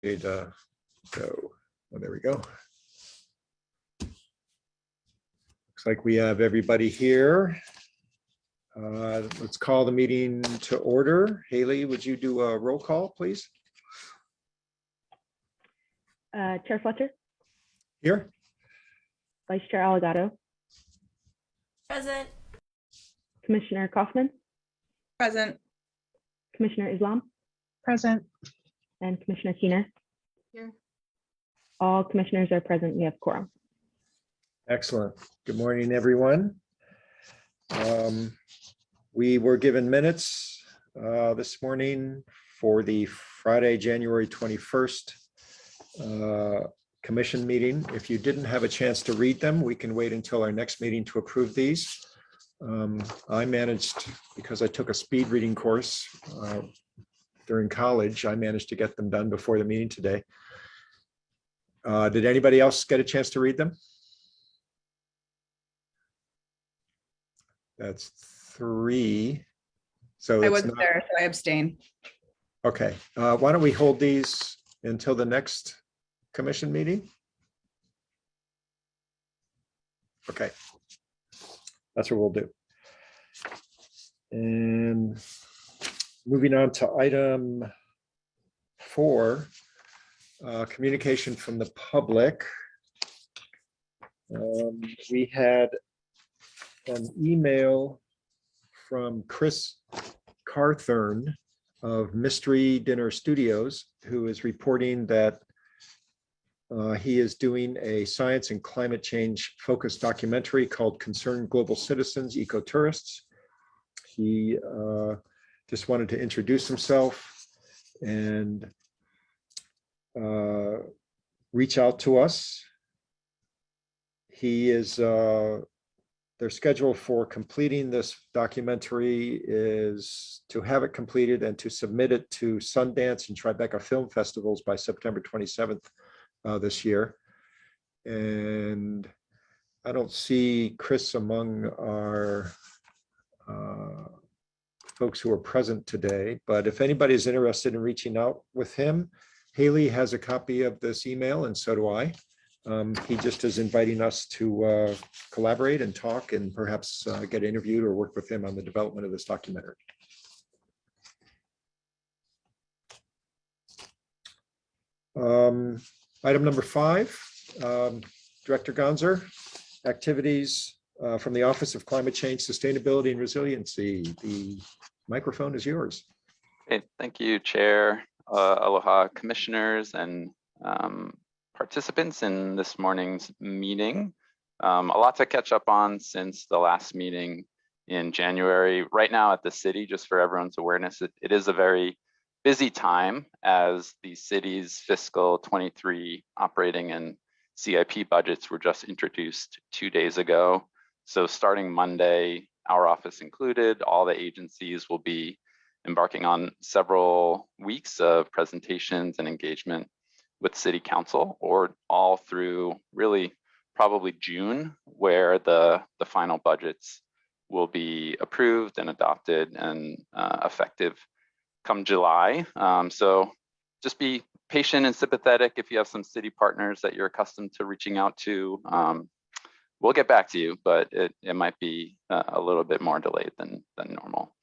Go. Oh, there we go. Looks like we have everybody here. Let's call the meeting to order. Haley, would you do a roll call, please? Chair Fletcher, Here. Vice Chair Allegado, Present. Commissioner Kaufman, Present. Commissioner Islam, Present. and Commissioner Keener. Here. All commissioners are present. We have quorum. Excellent. Good morning, everyone. We were given minutes this morning for the Friday, January 21st commission meeting. If you didn't have a chance to read them, we can wait until our next meeting to approve these. I managed, because I took a speed reading course during college, I managed to get them done before the meeting today. Did anybody else get a chance to read them? That's 3. So I wasn't there, so I abstain. Okay. Why don't we hold these until the next commission meeting? Okay. That's what we'll do. And moving on to item 4, communication from the public. We had an email from Chris Carthern of Mystery Dinner Studios, who is reporting that he is doing a science and climate change focused documentary called Concerned Global Citizens, Ecotourists. He just wanted to introduce himself and reach out to us. He is, their schedule for completing this documentary is to have it completed and to submit it to Sundance and Tribeca Film Festivals by September 27th this year. And I don't see Chris among our folks who are present today, but if anybody is interested in reaching out with him, Haley has a copy of this email and so do I. He just is inviting us to collaborate and talk and perhaps get interviewed or work with him on the development of this documentary. Item number 5, Director Gonzer, activities from the Office of Climate Change, Sustainability and Resiliency. The microphone is yours. Okay, thank you, Chair. Aloha, commissioners and participants in this morning's meeting. A lot to catch up on since the last meeting in January. Right now at the city, just for everyone's awareness, it is a very busy time as the city's fiscal 23 operating and CIP budgets were just introduced 2 days ago. So starting Monday, our office included, all the agencies will be embarking on several weeks of presentations and engagement with City Council, or all through really probably June, where the final budgets will be approved and adopted and effective come July. So just be patient and sympathetic if you have some city partners that you're accustomed to reaching out to. We'll get back to you, but it might be a little bit more delayed than normal.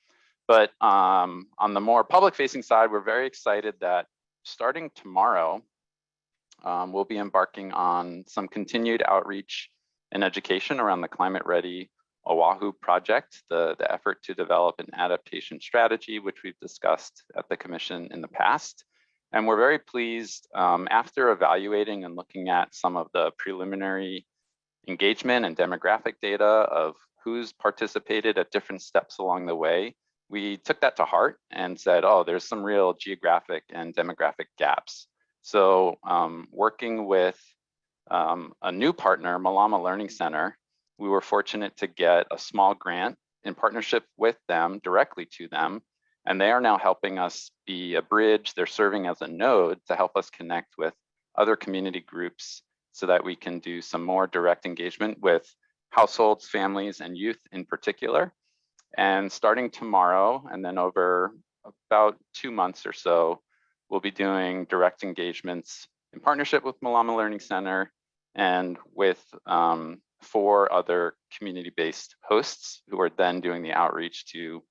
But on the more public-facing side, we're very excited that starting tomorrow, we'll be embarking on some continued outreach and education around the Climate Ready Oahu project, the effort to develop an adaptation strategy, which we've discussed at the Commission in the past. And we're very pleased after evaluating and looking at some of the preliminary engagement and demographic data of who's participated at different steps along the way. We took that to heart and said, oh, there's some real geographic and demographic gaps. So working with a new partner, Malama Learning Center, we were fortunate to get a small grant in partnership with them, directly to them. And they are now helping us be a bridge. They're serving as a node to help us connect with other community groups so that we can do some more direct engagement with households, families, and youth in particular. And starting tomorrow, and then over about 2 months or so, we'll be doing direct engagements in partnership with Malama Learning Center and with 4 other community-based hosts who are then doing the outreach to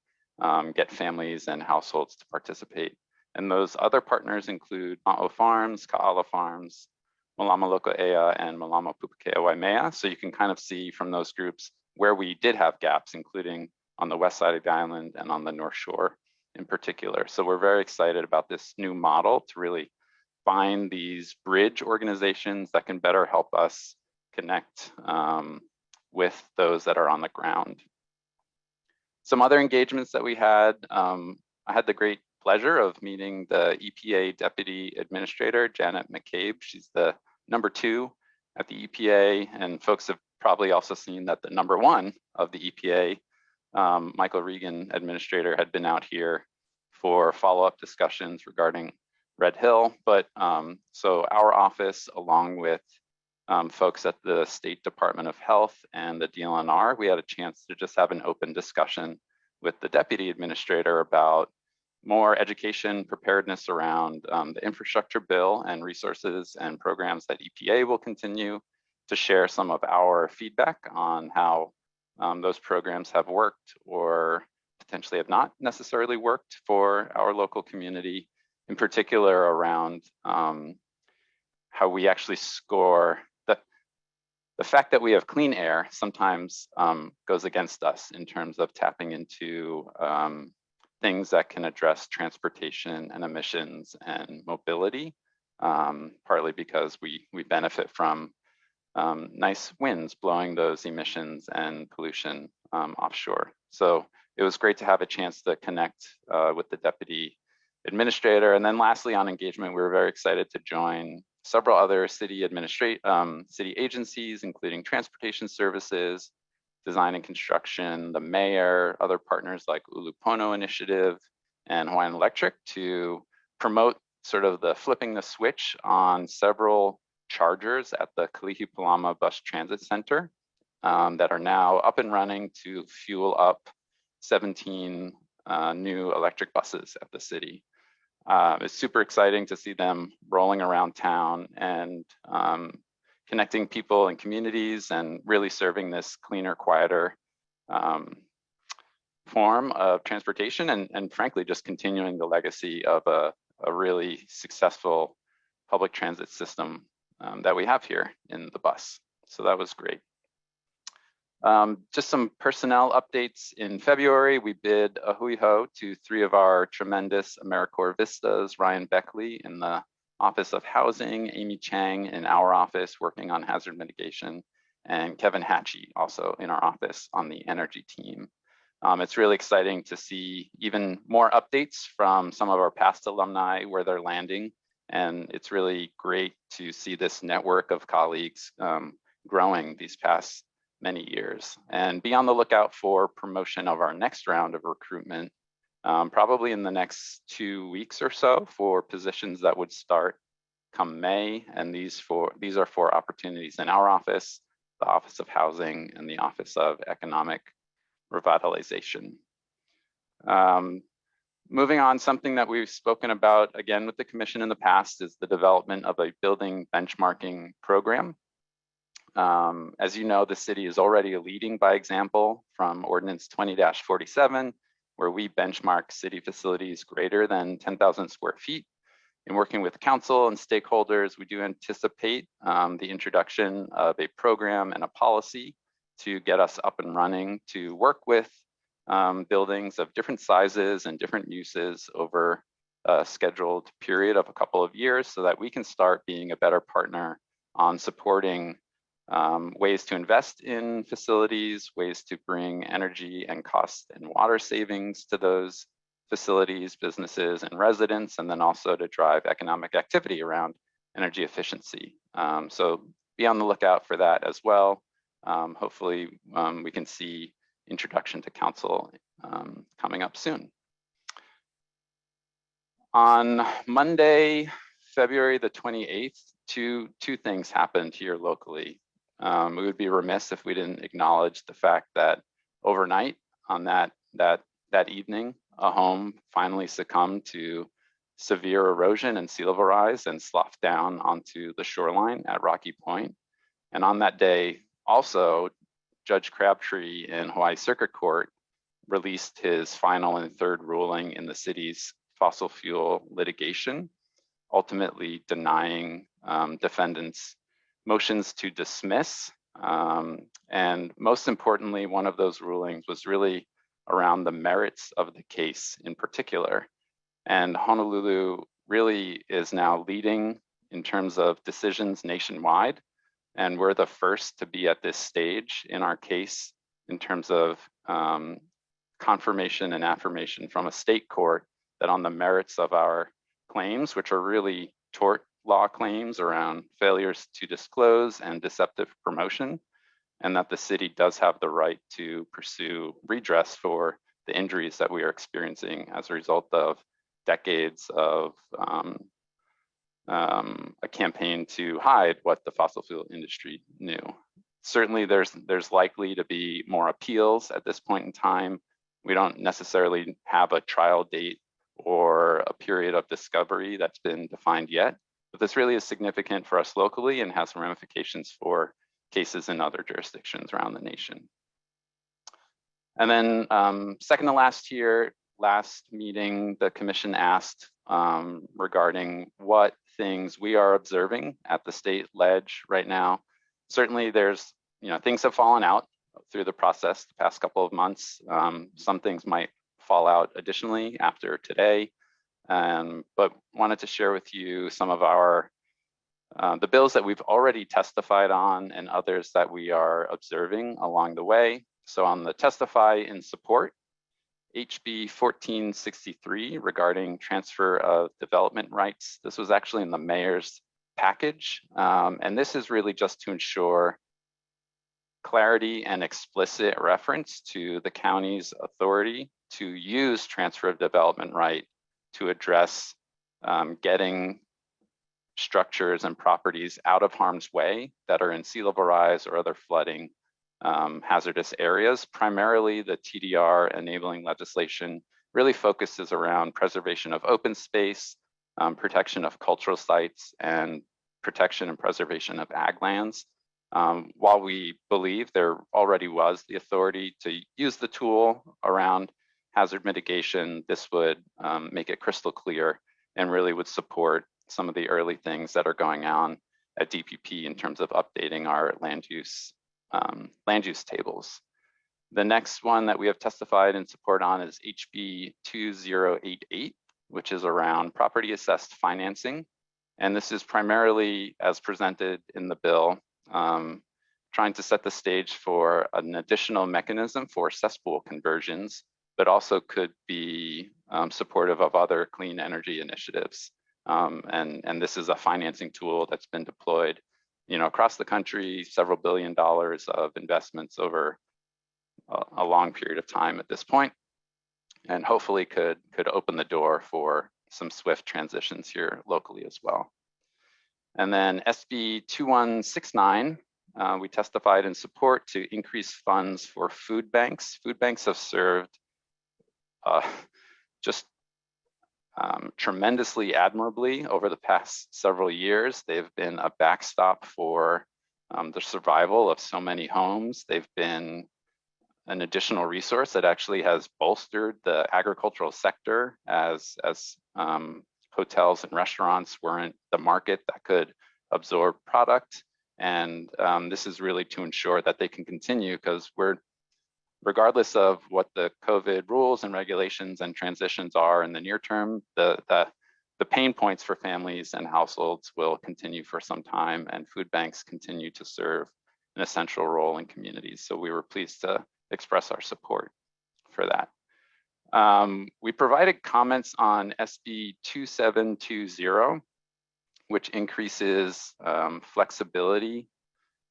get families and households to participate. And those other partners include Ma'o Farms, Ka'ala Farms, Malama Loko'ea, and Malama Pupukea Waimea. So you can kind of see from those groups where we did have gaps, including on the west side of the island and on the North Shore in particular. So we're very excited about this new model to really find these bridge organizations that can better help us connect with those that are on the ground. Some other engagements that we had, I had the great pleasure of meeting the EPA Deputy Administrator, Janet McCabe. She's the #2 at the EPA, and folks have probably also seen that the #1 of the EPA, Michael Regan, Administrator, had been out here for follow-up discussions regarding Red Hill. But so our office, along with folks at the State Department of Health and the DLNR, we had a chance to just have an open discussion with the Deputy Administrator about more education preparedness around the infrastructure bill and resources and programs that EPA will continue to share some of our feedback on how those programs have worked or potentially have not necessarily worked for our local community, in particular around how we actually score. The fact that we have clean air sometimes goes against us in terms of tapping into things that can address transportation and emissions and mobility, partly because we benefit from nice winds blowing those emissions and pollution offshore. So it was great to have a chance to connect with the Deputy Administrator. And then lastly, on engagement, we were very excited to join several other city agencies, including transportation services, design and construction, the mayor, other partners like Ulupono Initiative and Hawaiian Electric, to promote sort of the flipping the switch on several chargers at the Kalihi Palama Bus Transit Center that are now up and running to fuel up 17 new electric buses at the city. It's super exciting to see them rolling around town and connecting people and communities and really serving this cleaner, quieter form of transportation and frankly, just continuing the legacy of a really successful public transit system that we have here in the bus. So that was great. Just some personnel updates. In February, we bid a hui ho to 3 of our tremendous AmeriCorps Vistas, Ryan Beckley in the Office of Housing, Amy Chang in our office working on hazard mitigation, and Kevin Hatchie also in our office on the energy team. It's really exciting to see even more updates from some of our past alumni where they're landing. And it's really great to see this network of colleagues growing these past many years. And be on the lookout for promotion of our next round of recruitment, probably in the next 2 weeks or so, for positions that would start come May. And these are for opportunities in our office, the Office of Housing, and the Office of Economic Revitalization. Moving on, something that we've spoken about again with the commission in the past is the development of a building benchmarking program. As you know, the city is already leading by example from Ordinance 20-47, where we benchmark city facilities greater than 10,000 square feet. In working with council and stakeholders, we do anticipate the introduction of a program and a policy to get us up and running to work with buildings of different sizes and different uses over a scheduled period of a couple of years so that we can start being a better partner on supporting ways to invest in facilities, ways to bring energy and cost and water savings to those facilities, businesses, and residents, and then also to drive economic activity around energy efficiency. So be on the lookout for that as well. Hopefully we can see introduction to council coming up soon. On Monday, February the 28th, two things happened here locally. We would be remiss if we didn't acknowledge the fact that overnight on that evening, a home finally succumbed to severe erosion and sea level rise and sloughed down onto the shoreline at Rocky Point. And on that day, also, Judge Crabtree in Hawaii Circuit Court released his final and third ruling in the city's fossil fuel litigation, ultimately denying defendants' motions to dismiss. And most importantly, one of those rulings was really around the merits of the case in particular. And Honolulu really is now leading in terms of decisions nationwide. And we're the first to be at this stage in our case in terms of confirmation and affirmation from a state court that on the merits of our claims, which are really tort law claims around failures to disclose and deceptive promotion, and that the city does have the right to pursue redress for the injuries that we are experiencing as a result of decades of a campaign to hide what the fossil fuel industry knew. Certainly there's likely to be more appeals at this point in time. We don't necessarily have a trial date or a period of discovery that's been defined yet, but this really is significant for us locally and has some ramifications for cases in other jurisdictions around the nation. And then second to last year, last meeting, the commission asked regarding what things we are observing at the state ledge right now. Certainly there's, things have fallen out through the process the past couple of months. Some things might fall out additionally after today, but wanted to share with you some of our the bills that we've already testified on and others that we are observing along the way. So on the testify in support, HB 1463 regarding transfer of development rights. This was actually in the mayor's package. And this is really just to ensure clarity and explicit reference to the county's authority to use transfer of development right to address getting structures and properties out of harm's way that are in sea level rise or other flooding hazardous areas. Primarily the TDR enabling legislation really focuses around preservation of open space, protection of cultural sites, and protection and preservation of ag lands. While we believe there already was the authority to use the tool around hazard mitigation, this would make it crystal clear and really would support some of the early things that are going on at DPP in terms of updating our land use tables. The next one that we have testified in support on is HB 2088, which is around property assessed financing. And this is primarily, as presented in the bill, trying to set the stage for an additional mechanism for cesspool conversions, but also could be supportive of other clean energy initiatives. And this is a financing tool that's been deployed across the country, several $1 billion of investments over a long period of time at this point, and hopefully could open the door for some swift transitions here locally as well. And then SB 2169, we testified in support to increase funds for food banks. Food banks have served tremendously admirably over the past several years. They've been a backstop for the survival of so many homes. They've been an additional resource that actually has bolstered the agricultural sector as hotels and restaurants weren't the market that could absorb product. And this is really to ensure that they can continue, because regardless of what the COVID rules and regulations and transitions are in the near term, the pain points for families and households will continue for some time, and food banks continue to serve an essential role in communities. So we were pleased to express our support for that. We provided comments on SB 2720, which increases flexibility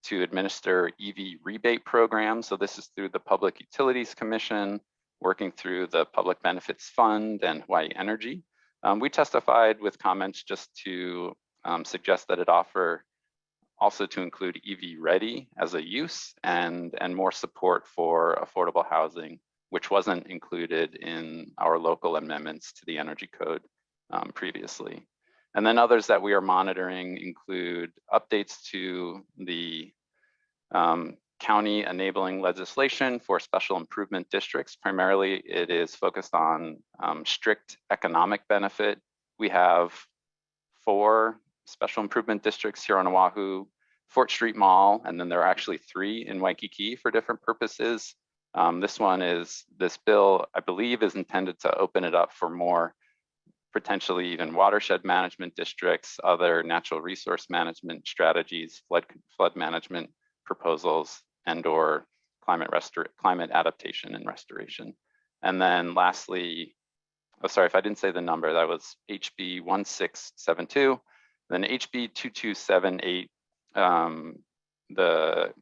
to administer EV rebate programs. So this is through the Public Utilities Commission, working through the Public Benefits Fund and Hawaii Energy. We testified with comments just to suggest that it offer also to include EV ready as a use and more support for affordable housing, which wasn't included in our local amendments to the Energy Code previously. And then others that we are monitoring include updates to the county enabling legislation for special improvement districts. Primarily, it is focused on strict economic benefit. We have 4 special improvement districts here on Oahu, Fort Street Mall, and then there are actually 3 in Waikiki for different purposes. This bill, I believe, is intended to open it up for more potentially even watershed management districts, other natural resource management strategies, flood management proposals, and/or climate adaptation and restoration. And then lastly, oh, sorry if I didn't say the number, that was HB 1672. Then HB 2278, the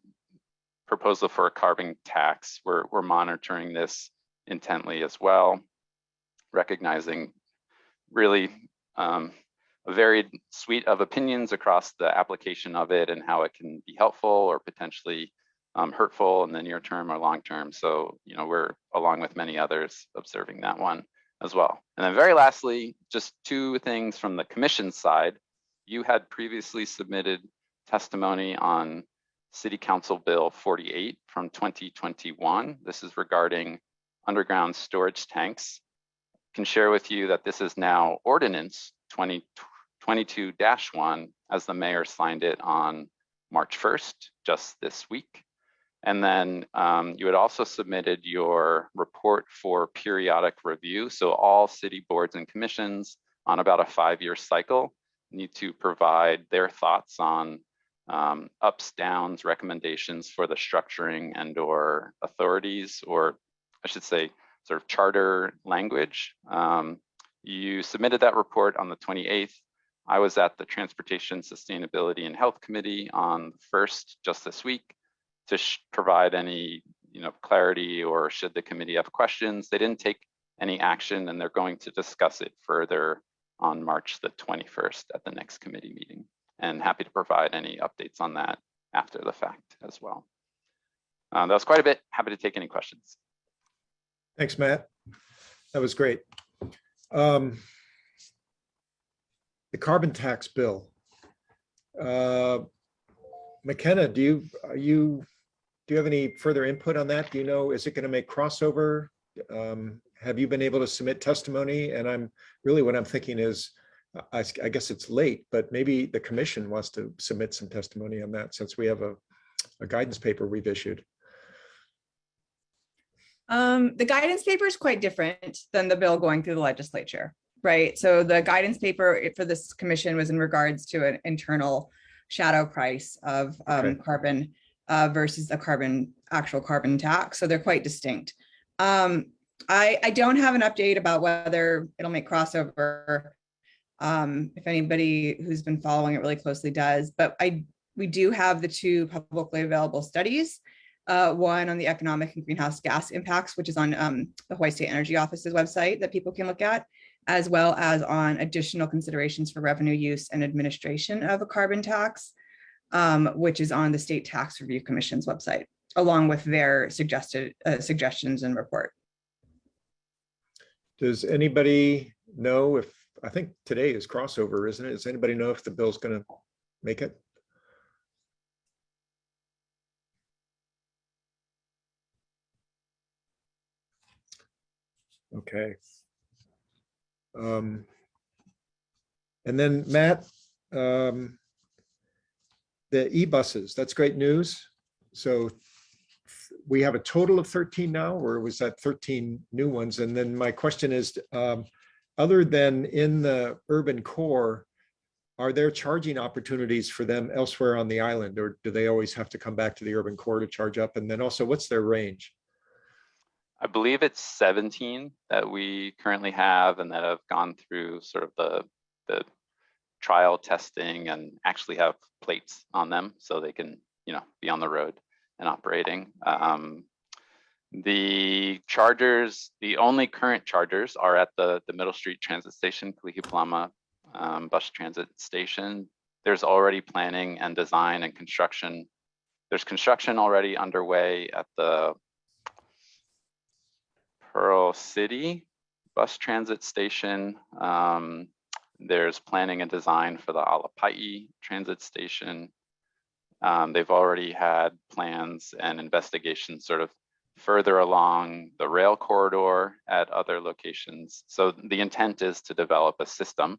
proposal for a carbon tax. We're monitoring this intently as well, recognizing really a varied suite of opinions across the application of it and how it can be helpful or potentially hurtful in the near term or long term. So, we're, along with many others, observing that one as well. And then very lastly, just 2 things from the commission side. You had previously submitted testimony on City Council Bill 48 from 2021. This is regarding underground storage tanks. Can share with you that this is now Ordinance 2022-1 as the mayor signed it on March 1st, just this week. And then you had also submitted your report for periodic review. So all city boards and commissions on about a 5-year cycle need to provide their thoughts on ups, downs, recommendations for the structuring and/or authorities, or I should say, sort of charter language. You submitted that report on the 28th. I was at the Transportation, Sustainability, and Health Committee on the 1st, just this week, to provide any clarity, or should the committee have questions. They didn't take any action, and they're going to discuss it further on March the 21st at the next committee meeting. And happy to provide any updates on that after the fact as well. That was quite a bit. Happy to take any questions. Thanks, Matt. That was great. The carbon tax bill. McKenna, do you have any further input on that? Do you know, is it going to make crossover? Have you been able to submit testimony? And what I'm thinking is, I guess it's late, but maybe the commission wants to submit some testimony on that, since we have a guidance paper we've issued. The guidance paper is quite different than the bill going through the legislature, right? So the guidance paper for this commission was in regards to an internal shadow price of carbon versus a actual carbon tax. So they're quite distinct. I don't have an update about whether it'll make crossover. If anybody who's been following it really closely does, but we do have the 2 publicly available studies. One on the economic and greenhouse gas impacts, which is on the Hawaii State Energy Office's website that people can look at, as well as on additional considerations for revenue use and administration of a carbon tax, which is on the State Tax Review Commission's website, along with their suggested suggestions and report. Does anybody know if, I think today is crossover, isn't it? Does anybody know if the bill's going to make it? Okay. And then Matt, the e-buses, that's great news. So we have a total of 13 now, or was that 13 new ones? And then my question is, other than in the urban core, are there charging opportunities for them elsewhere on the island, or do they always have to come back to the urban core to charge up? And then also, what's their range? I believe it's 17 that we currently have and that have gone through sort of the trial testing and actually have plates on them so they can, be on the road and operating. The chargers, the only current chargers are at the Middle Street Transit Station, Kalihiplama bus transit station. There's already planning and design and construction. There's construction already underway at the Pearl City bus transit station. There's planning and design for the Alapai transit station. They've already had plans and investigations sort of further along the rail corridor at other locations. So the intent is to develop a system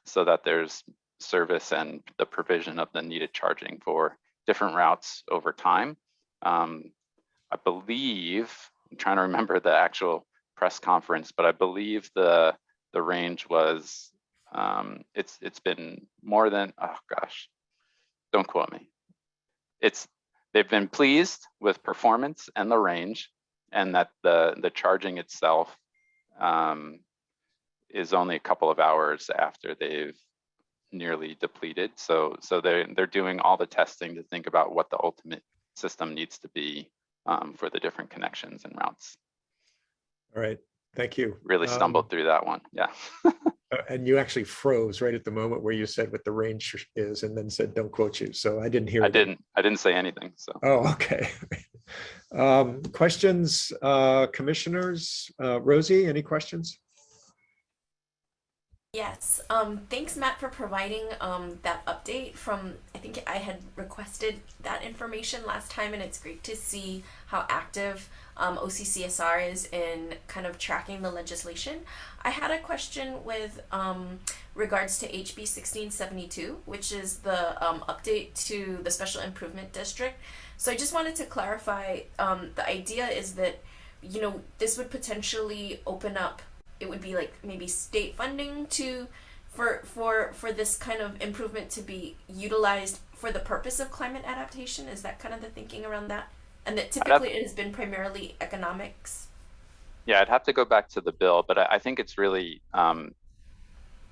so that there's service and the provision of the needed charging for different routes over time. I believe, I'm trying to remember the actual press conference, but I believe the range was, it's been more than, oh gosh, don't quote me. They've been pleased with performance and the range, and that the charging itself is only a couple of hours after they've nearly depleted. So they're doing all the testing to think about what the ultimate system needs to be for the different connections and routes. All right, thank you. Really stumbled through that one, yeah. And you actually froze right at the moment where you said what the range is, and then said, "Don't quote you." So I didn't hear. I didn't say anything. So. Oh, okay. Questions, commissioners? Rosie, any questions? Yes, thanks Matt for providing that update from, I think I had requested that information last time, and it's great to see how active OCCSR is in kind of tracking the legislation. I had a question with regards to HB 1672, which is the update to the Special Improvement District. So I just wanted to clarify, the idea is that, you know, this would potentially open up, it would be like maybe state funding for this kind of improvement to be utilized for the purpose of climate adaptation. Is that kind of the thinking around that? And that typically it has been primarily economics. Yeah, I'd have to go back to the bill, but I think it's really,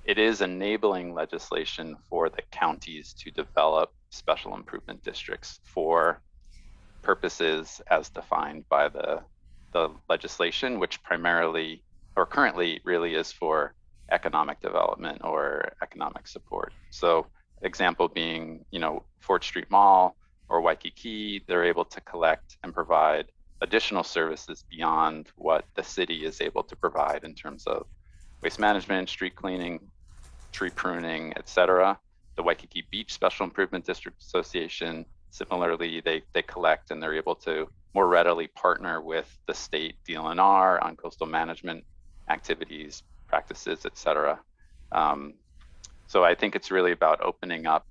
it is enabling legislation for the counties to develop special improvement districts for purposes as defined by the legislation, which primarily or currently really is for economic development or economic support. So example being, you know, Fort Street Mall or Waikiki, they're able to collect and provide additional services beyond what the city is able to provide in terms of waste management, street cleaning, tree pruning, etc. The Waikiki Beach Special Improvement District Association, similarly, they collect and they're able to more readily partner with the state DLNR on coastal management activities, practices, etc. So I think it's really about opening up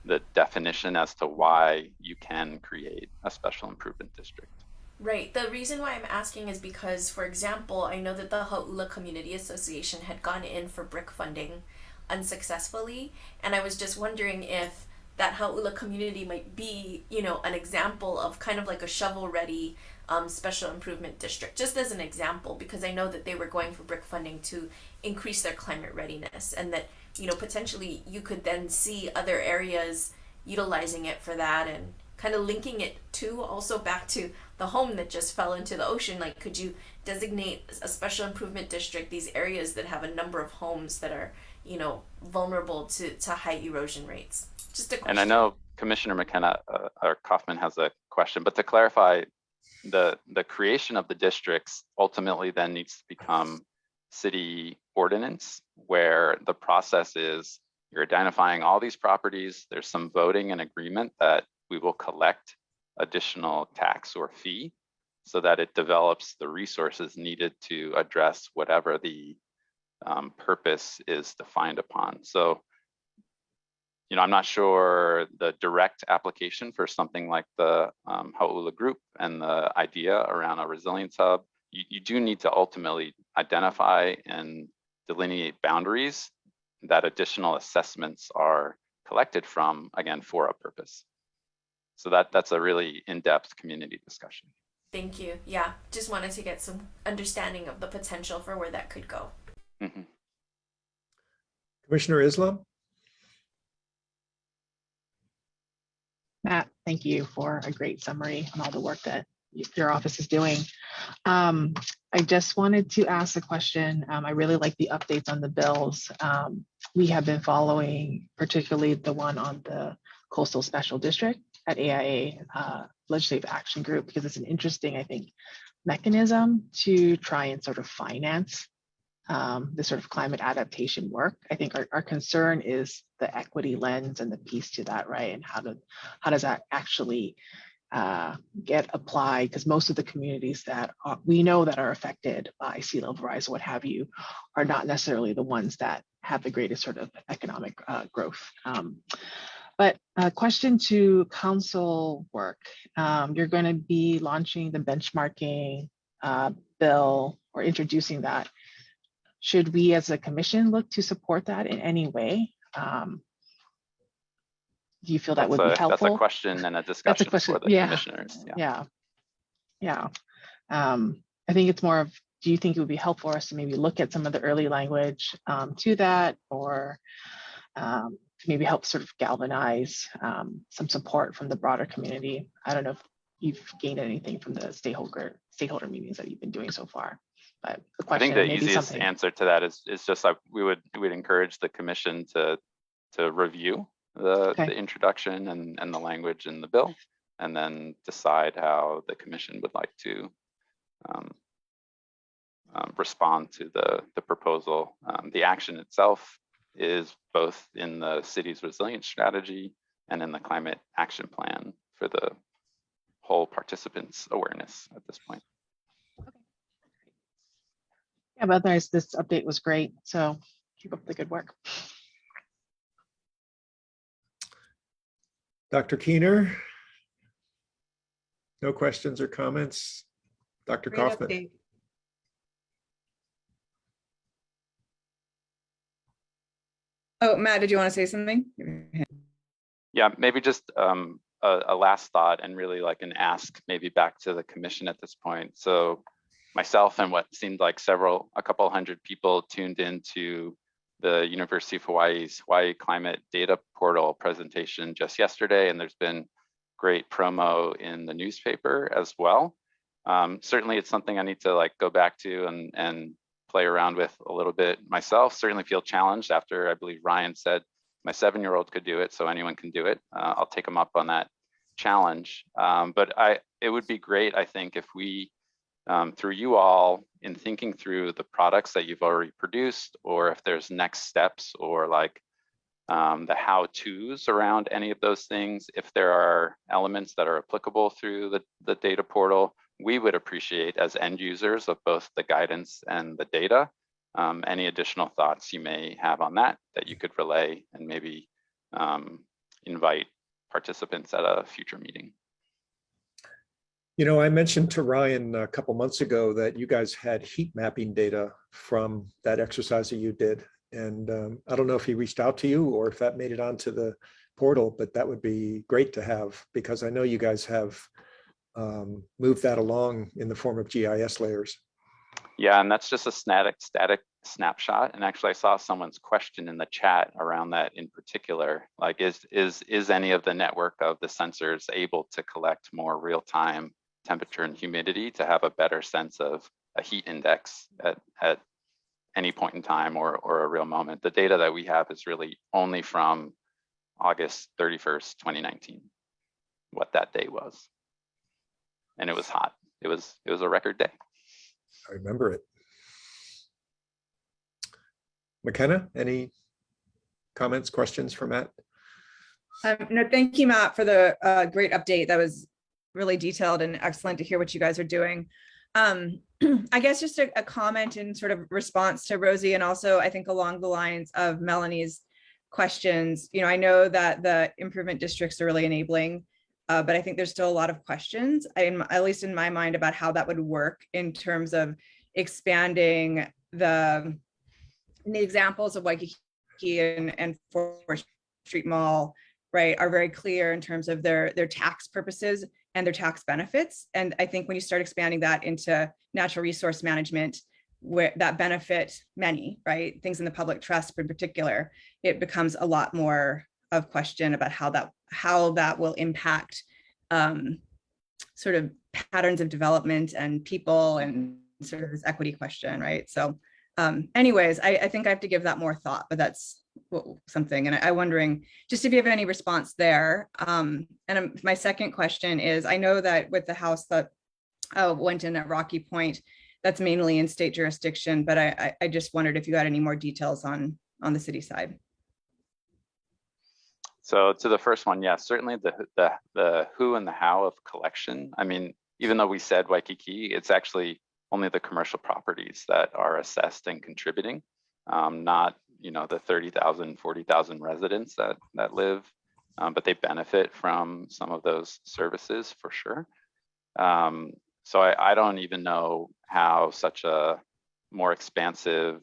the definition as to why you can create a special improvement district. Right. The reason why I'm asking is because, for example, I know that the Hau'ula Community Association had gone in for brick funding unsuccessfully, and I was just wondering if that Hau'ula community might be, you know, an example of kind of like a shovel-ready special improvement district, just as an example, because I know that they were going for brick funding to increase their climate readiness, and that, you know, potentially you could then see other areas utilizing it for that, and kind of linking it to also back to the home that just fell into the ocean. Like, could you designate a special improvement district, these areas that have a number of homes that are, you know, vulnerable to high erosion rates? Just a question. And I know Commissioner McKenna or Kaufman has a question, but to clarify, the creation of the districts ultimately then needs to become city ordinance, where the process is you're identifying all these properties, there's some voting and agreement that we will collect additional tax or fee so that it develops the resources needed to address whatever the purpose is defined upon. So, you know, I'm not sure the direct application for something like the Hau'ula group and the idea around a resilience hub. You do need to ultimately identify and delineate boundaries that additional assessments are collected from, again, for a purpose. So that's a really in-depth community discussion. Thank you. Yeah, just wanted to get some understanding of the potential for where that could go. Mm-hmm. Commissioner Islam? Matt, thank you for a great summary on all the work that your office is doing. I just wanted to ask a question. I really like the updates on the bills. We have been following particularly the one on the Coastal Special District at AIA Legislative Action Group, because it's an interesting, I think, mechanism to try and sort of finance this sort of climate adaptation work. I think our concern is the equity lens and the piece to that, right? And how does that actually get applied? Because most of the communities that we know that are affected by sea level rise, what have you, are not necessarily the ones that have the greatest sort of economic growth. But a question to council work. You're going to be launching the benchmarking bill or introducing that. Should we as a commission look to support that in any way? Do you feel that would be helpful? That's a question and a discussion for the commissioners. Yeah. I think it's more of, do you think it would be helpful for us to maybe look at some of the early language to that, or maybe help sort of galvanize some support from the broader community? I don't know if you've gained anything from the stakeholder meetings that you've been doing so far. But the question, I think the easiest answer to that is just like we would encourage the commission to review the introduction and the language in the bill, and then decide how the commission would like to respond to the proposal. The action itself is both in the city's resilience strategy and in the climate action plan for the whole participants' awareness at this point. Yeah, but otherwise, this update was great. So keep up the good work. Dr. Keener? No questions or comments? Dr. Great Kaufman? update. Oh, Matt, did you want to say something? Yeah, maybe just a last thought and really like an ask maybe back to the commission at this point. So myself and what seemed like a couple hundred people tuned into the University of Hawaii's Hawaii Climate Data Portal presentation just yesterday, and there's been great promo in the newspaper as well. Certainly it's something I need to like go back to and play around with a little bit myself. Certainly feel challenged after I believe Ryan said my 7-year-old could do it, so anyone can do it. I'll take them up on that challenge. But it would be great, I think, if we, through you all, in thinking through the products that you've already produced, or if there's next steps or like the how-tos around any of those things, if there are elements that are applicable through the data portal, we would appreciate as end users of both the guidance and the data, any additional thoughts you may have on that you could relay and maybe invite participants at a future meeting. You know, I mentioned to Ryan a couple months ago that you guys had heat mapping data from that exercise that you did. And I don't know if he reached out to you or if that made it onto the portal, but that would be great to have, because I know you guys have moved that along in the form of GIS layers. Yeah, and that's just a static snapshot. And actually I saw someone's question in the chat around that in particular, like is any of the network of the sensors able to collect more real-time temperature and humidity to have a better sense of a heat index at any point in time or a real moment. The data that we have is really only from August 31st, 2019, what that day was. And it was hot. It was a record day. I remember it. McKenna, any comments, questions for Matt? No, thank you, Matt, for the great update. That was really detailed and excellent to hear what you guys are doing. I guess just a comment in sort of response to Rosie, and also I think along the lines of Melanie's questions. You know, I know that the improvement districts are really enabling, but I think there's still a lot of questions, at least in my mind, about how that would work in terms of expanding the examples of Waikiki and 4th Street Mall, right, are very clear in terms of their tax purposes and their tax benefits. And I think when you start expanding that into natural resource management, where that benefit many, right, things in the public trust in particular, it becomes a lot more of question about how that will impact sort of patterns of development and people and sort of this equity question, right? So anyways, I think I have to give that more thought, but that's something. And I'm wondering just if you have any response there. And my second question is, I know that with the house that went in at Rocky Point, that's mainly in state jurisdiction, but I just wondered if you had any more details on the city side. So to the first one, yes, certainly the who and the how of collection. I mean, even though we said Waikiki, it's actually only the commercial properties that are assessed and contributing, not, you know, the 30,000, 40,000 residents that live, but they benefit from some of those services for sure. So I don't even know how such a more expansive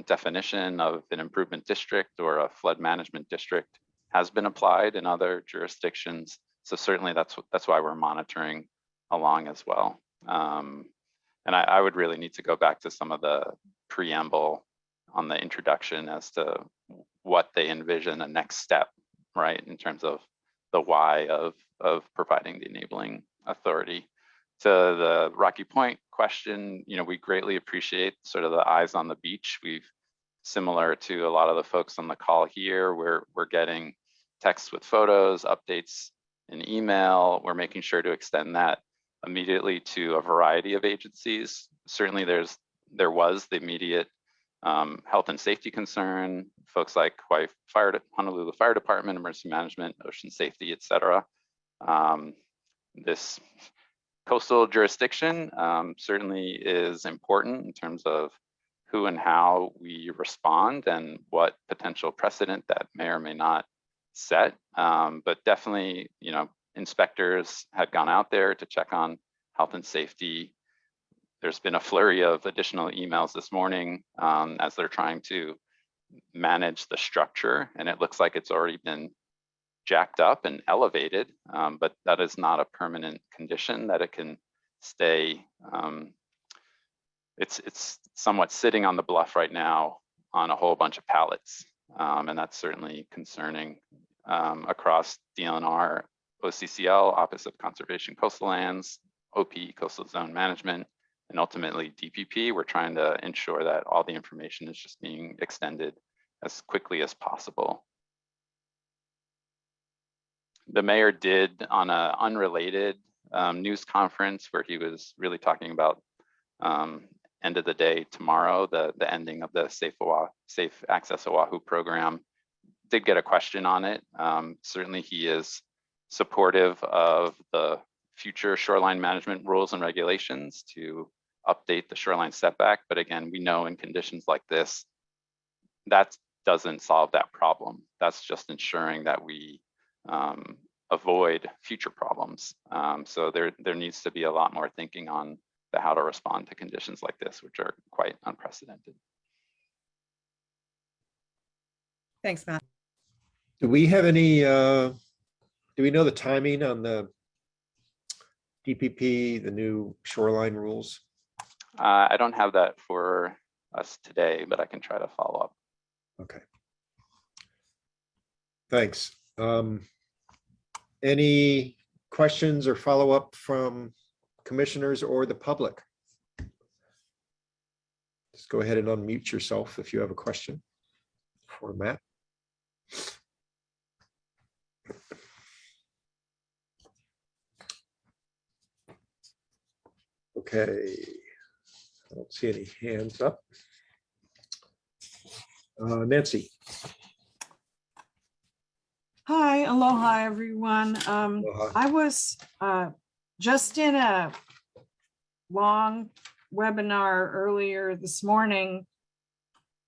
definition of an improvement district or a flood management district has been applied in other jurisdictions. So certainly that's why we're monitoring along as well. And I would really need to go back to some of the preamble on the introduction as to what they envision a next step, right, in terms of the why of providing the enabling authority. To the Rocky Point question, you know, we greatly appreciate sort of the eyes on the beach. We've, similar to a lot of the folks on the call here, we're getting texts with photos, updates in email. We're making sure to extend that immediately to a variety of agencies. Certainly there was the immediate health and safety concern, folks like Honolulu Fire Department, Emergency Management, Ocean Safety, et cetera. This coastal jurisdiction certainly is important in terms of who and how we respond and what potential precedent that may or may not set. But definitely, you know, inspectors had gone out there to check on health and safety. There's been a flurry of additional emails this morning as they're trying to manage the structure, and it looks like it's already been jacked up and elevated, but that is not a permanent condition that it can stay. It's somewhat sitting on the bluff right now on a whole bunch of pallets, and that's certainly concerning across DLNR, OCCL, Office of Conservation Coastal Lands, OP, Coastal Zone Management, and ultimately DPP. We're trying to ensure that all the information is just being extended as quickly as possible. The mayor did on an unrelated news conference where he was really talking about end of the day tomorrow, the ending of the Safe Access Oahu program. Did get a question on it. Certainly he is supportive of the future shoreline management rules and regulations to update the shoreline setback. But again, we know in conditions like this, that doesn't solve that problem. That's just ensuring that we avoid future problems. So there needs to be a lot more thinking on how to respond to conditions like this, which are quite unprecedented. Thanks, Matt. Do we have any, do we know the timing on the DPP, the new shoreline rules? I don't have that for us today, but I can try to follow up. Okay. Thanks. Any questions or follow-up from commissioners or the public? Just go ahead and unmute yourself if you have a question for Matt. Okay, I don't see any hands up. Nancy. Hi, aloha, everyone. Aloha. I was just in a long webinar earlier this morning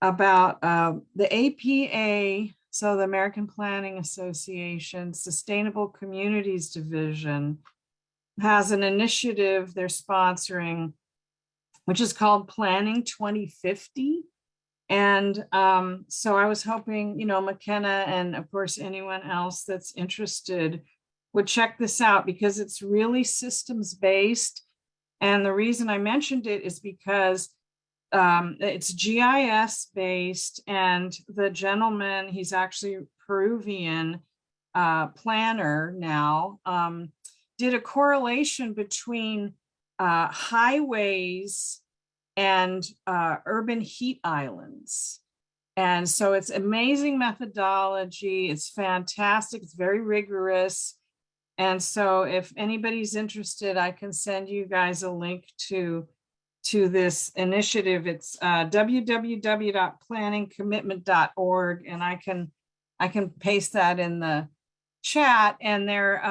about the APA, so the American Planning Association Sustainable Communities Division has an initiative they're sponsoring, which is called Planning 2050. And so I was hoping, you know, McKenna and of course anyone else that's interested would check this out because it's really systems based. And the reason I mentioned it is because it's GIS based, and the gentleman, he's actually Peruvian planner now, did a correlation between highways and urban heat islands. And so it's amazing methodology. It's fantastic. It's very rigorous. And so if anybody's interested, I can send you guys a link to to this initiative. It's www.planningcommitment.org, and I can paste that in the chat. And they're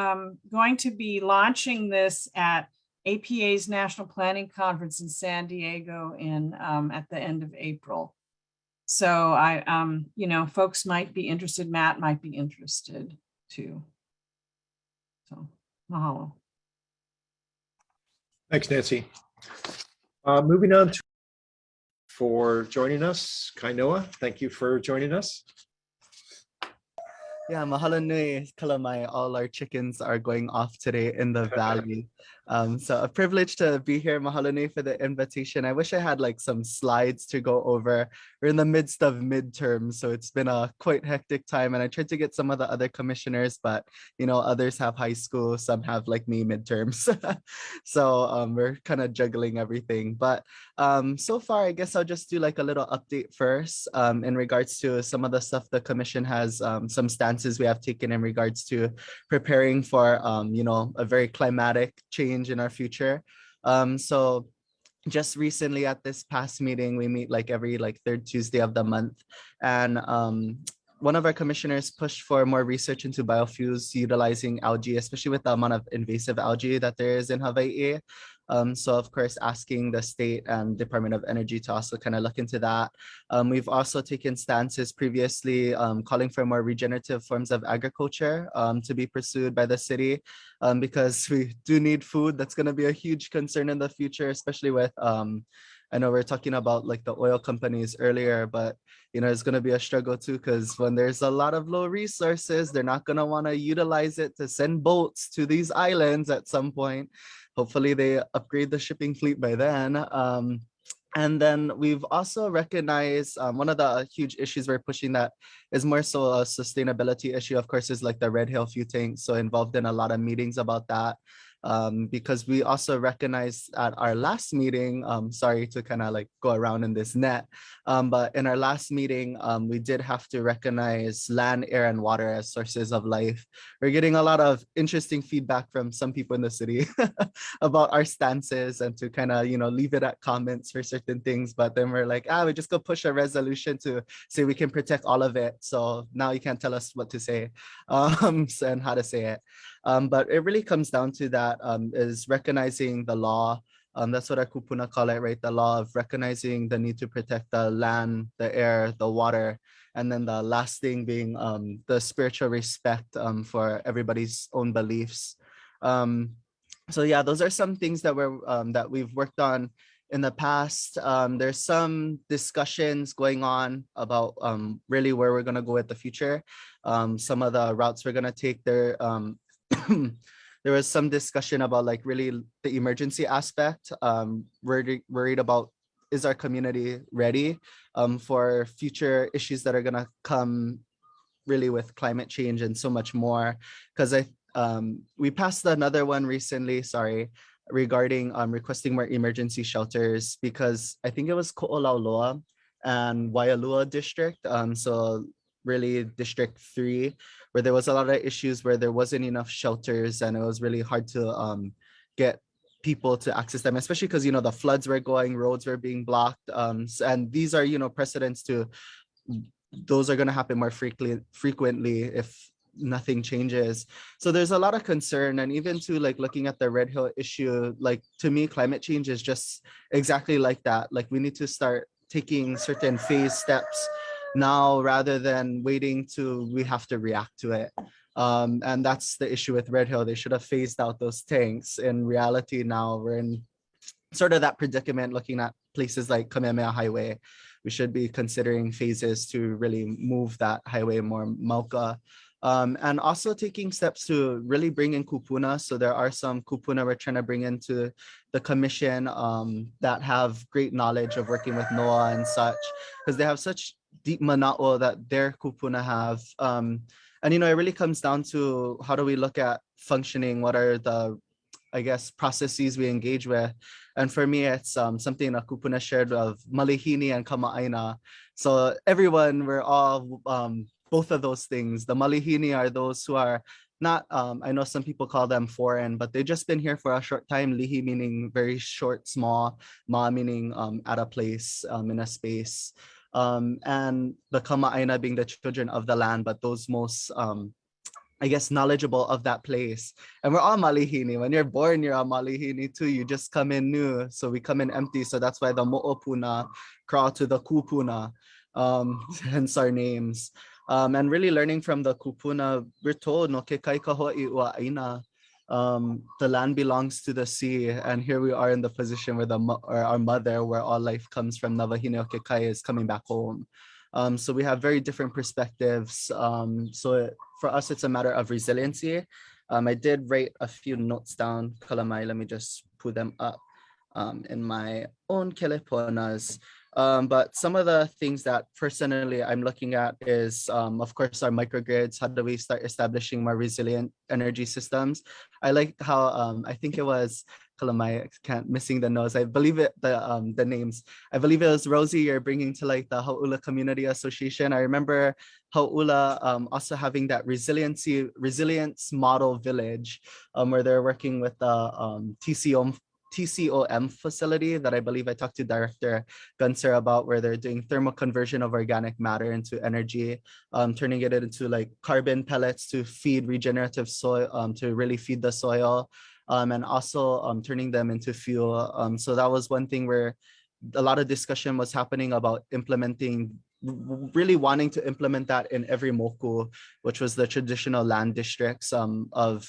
going to be launching this at APA's National Planning Conference in San Diego in at the end of April. So you know, folks might be interested. Matt might be interested too. So mahalo. Thanks, Nancy. Moving on for joining us, Kainoa, thank you for joining us. Yeah, mahalo nui kalamai. All our chickens are going off today in the valley. So a privilege to be here. Mahalo nui for the invitation. I wish I had like some slides to go over. We're in the midst of midterms, so it's been a quite hectic time. And I tried to get some of the other commissioners, but you know, others have high school, some have like me midterms. So we're kind of juggling everything. But so far, I guess I'll just do like a little update first in regards to some of the stuff the commission has, some stances we have taken in regards to preparing for, you know, a very climatic change in our future. So just recently at this past meeting, we meet like every third Tuesday of the month. And one of our commissioners pushed for more research into biofuels utilizing algae, especially with the amount of invasive algae that there is in Hawaii. So of course, asking the state and Department of Energy to also kind of look into that. We've also taken stances previously calling for more regenerative forms of agriculture to be pursued by the city because we do need food. That's going to be a huge concern in the future, especially with, I know we're talking about like the oil companies earlier, but you know, it's going to be a struggle too, because when there's a lot of low resources, they're not going to want to utilize it to send boats to these islands at some point. Hopefully they upgrade the shipping fleet by then. And then we've also recognized one of the huge issues we're pushing that is more so a sustainability issue, of course, is like the Red Hill fuel tanks. So involved in a lot of meetings about that. Because we also recognized at our last meeting, sorry to kind of like go around in this net, but in our last meeting, we did have to recognize land, air, and water as sources of life. We're getting a lot of interesting feedback from some people in the city about our stances and to kind of, you know, leave it at comments for certain things. But then we're like, we just go push a resolution to say we can protect all of it. So now you can't tell us what to say and how to say it. But it really comes down to that is recognizing the law. That's what our kupuna call it, right? The law of recognizing the need to protect the land, the air, the water, and then the last thing being the spiritual respect for everybody's own beliefs. So yeah, those are some things that we've worked on in the past. There's some discussions going on about really where we're gonna go with the future. Some of the routes we're gonna take there. There was some discussion about like really the emergency aspect. Worried about, is our community ready for future issues that are gonna come really with climate change and so much more? Because we passed another one recently, regarding requesting more emergency shelters, because I think it was Ko'olauloa and Waialua district. So really District 3, where there was a lot of issues where there wasn't enough shelters and it was really hard to get people to access them, especially because, you know, the floods were going, roads were being blocked. And these are, you know, precedents to, those are going to happen more frequently if nothing changes. So there's a lot of concern. And even to like looking at the Red Hill issue, like to me, climate change is just exactly like that. Like we need to start taking certain phase steps now rather than waiting till we have to react to it. And that's the issue with Red Hill. They should have phased out those tanks. In reality, now we're in sort of that predicament looking at places like Kamehameha Highway. We should be considering phases to really move that highway more mauka. And also taking steps to really bring in kupuna. So there are some kupuna we're trying to bring into the commission that have great knowledge of working with NOAA and such, because they have such deep mana'o that their kupuna have. And, you know, it really comes down to how do we look at functioning? What are the, I guess, processes we engage with? And for me, it's something a kupuna shared of malihini and kama'aina. So everyone, we're all both of those things. The Malihini are those who are not, I know some people call them foreign, but they've just been here for a short time. Lihi meaning very short, small, ma meaning at a place, in a space. And the Kama'aina being the children of the land, but those most, I guess, knowledgeable of that place. And we're all Malihini. When you're born, you're a Malihini too. You just come in new. So we come in empty. So that's why the Mo'opuna crawl to the Kupuna, hence our names. And really learning from the Kupuna, we're told, no ke kai ka ho'i ua aina. The land belongs to the sea. And here we are in the position where our mother, where all life comes from, Navahine o ke kai, is coming back home. So we have very different perspectives. For us, it's a matter of resiliency. I did write a few notes down, Kalamai. Let me just put them up in my own Keleponas. But some of the things that personally I'm looking at is, of course, our microgrids. How do we start establishing more resilient energy systems? I like how, I think it was, I can't, missing the nose. I believe it, the names. I believe it was Rosie you're bringing to like the Hau'ula Community Association. I remember Hau'ula also having that resilience model village where they're working with the TCOM facility that I believe I talked to Director Gunser about, where they're doing thermal conversion of organic matter into energy, turning it into like carbon pellets to feed regenerative soil, to really feed the soil. And also turning them into fuel. So that was one thing where a lot of discussion was happening about implementing, really wanting to implement that in every moku, which was the traditional land districts of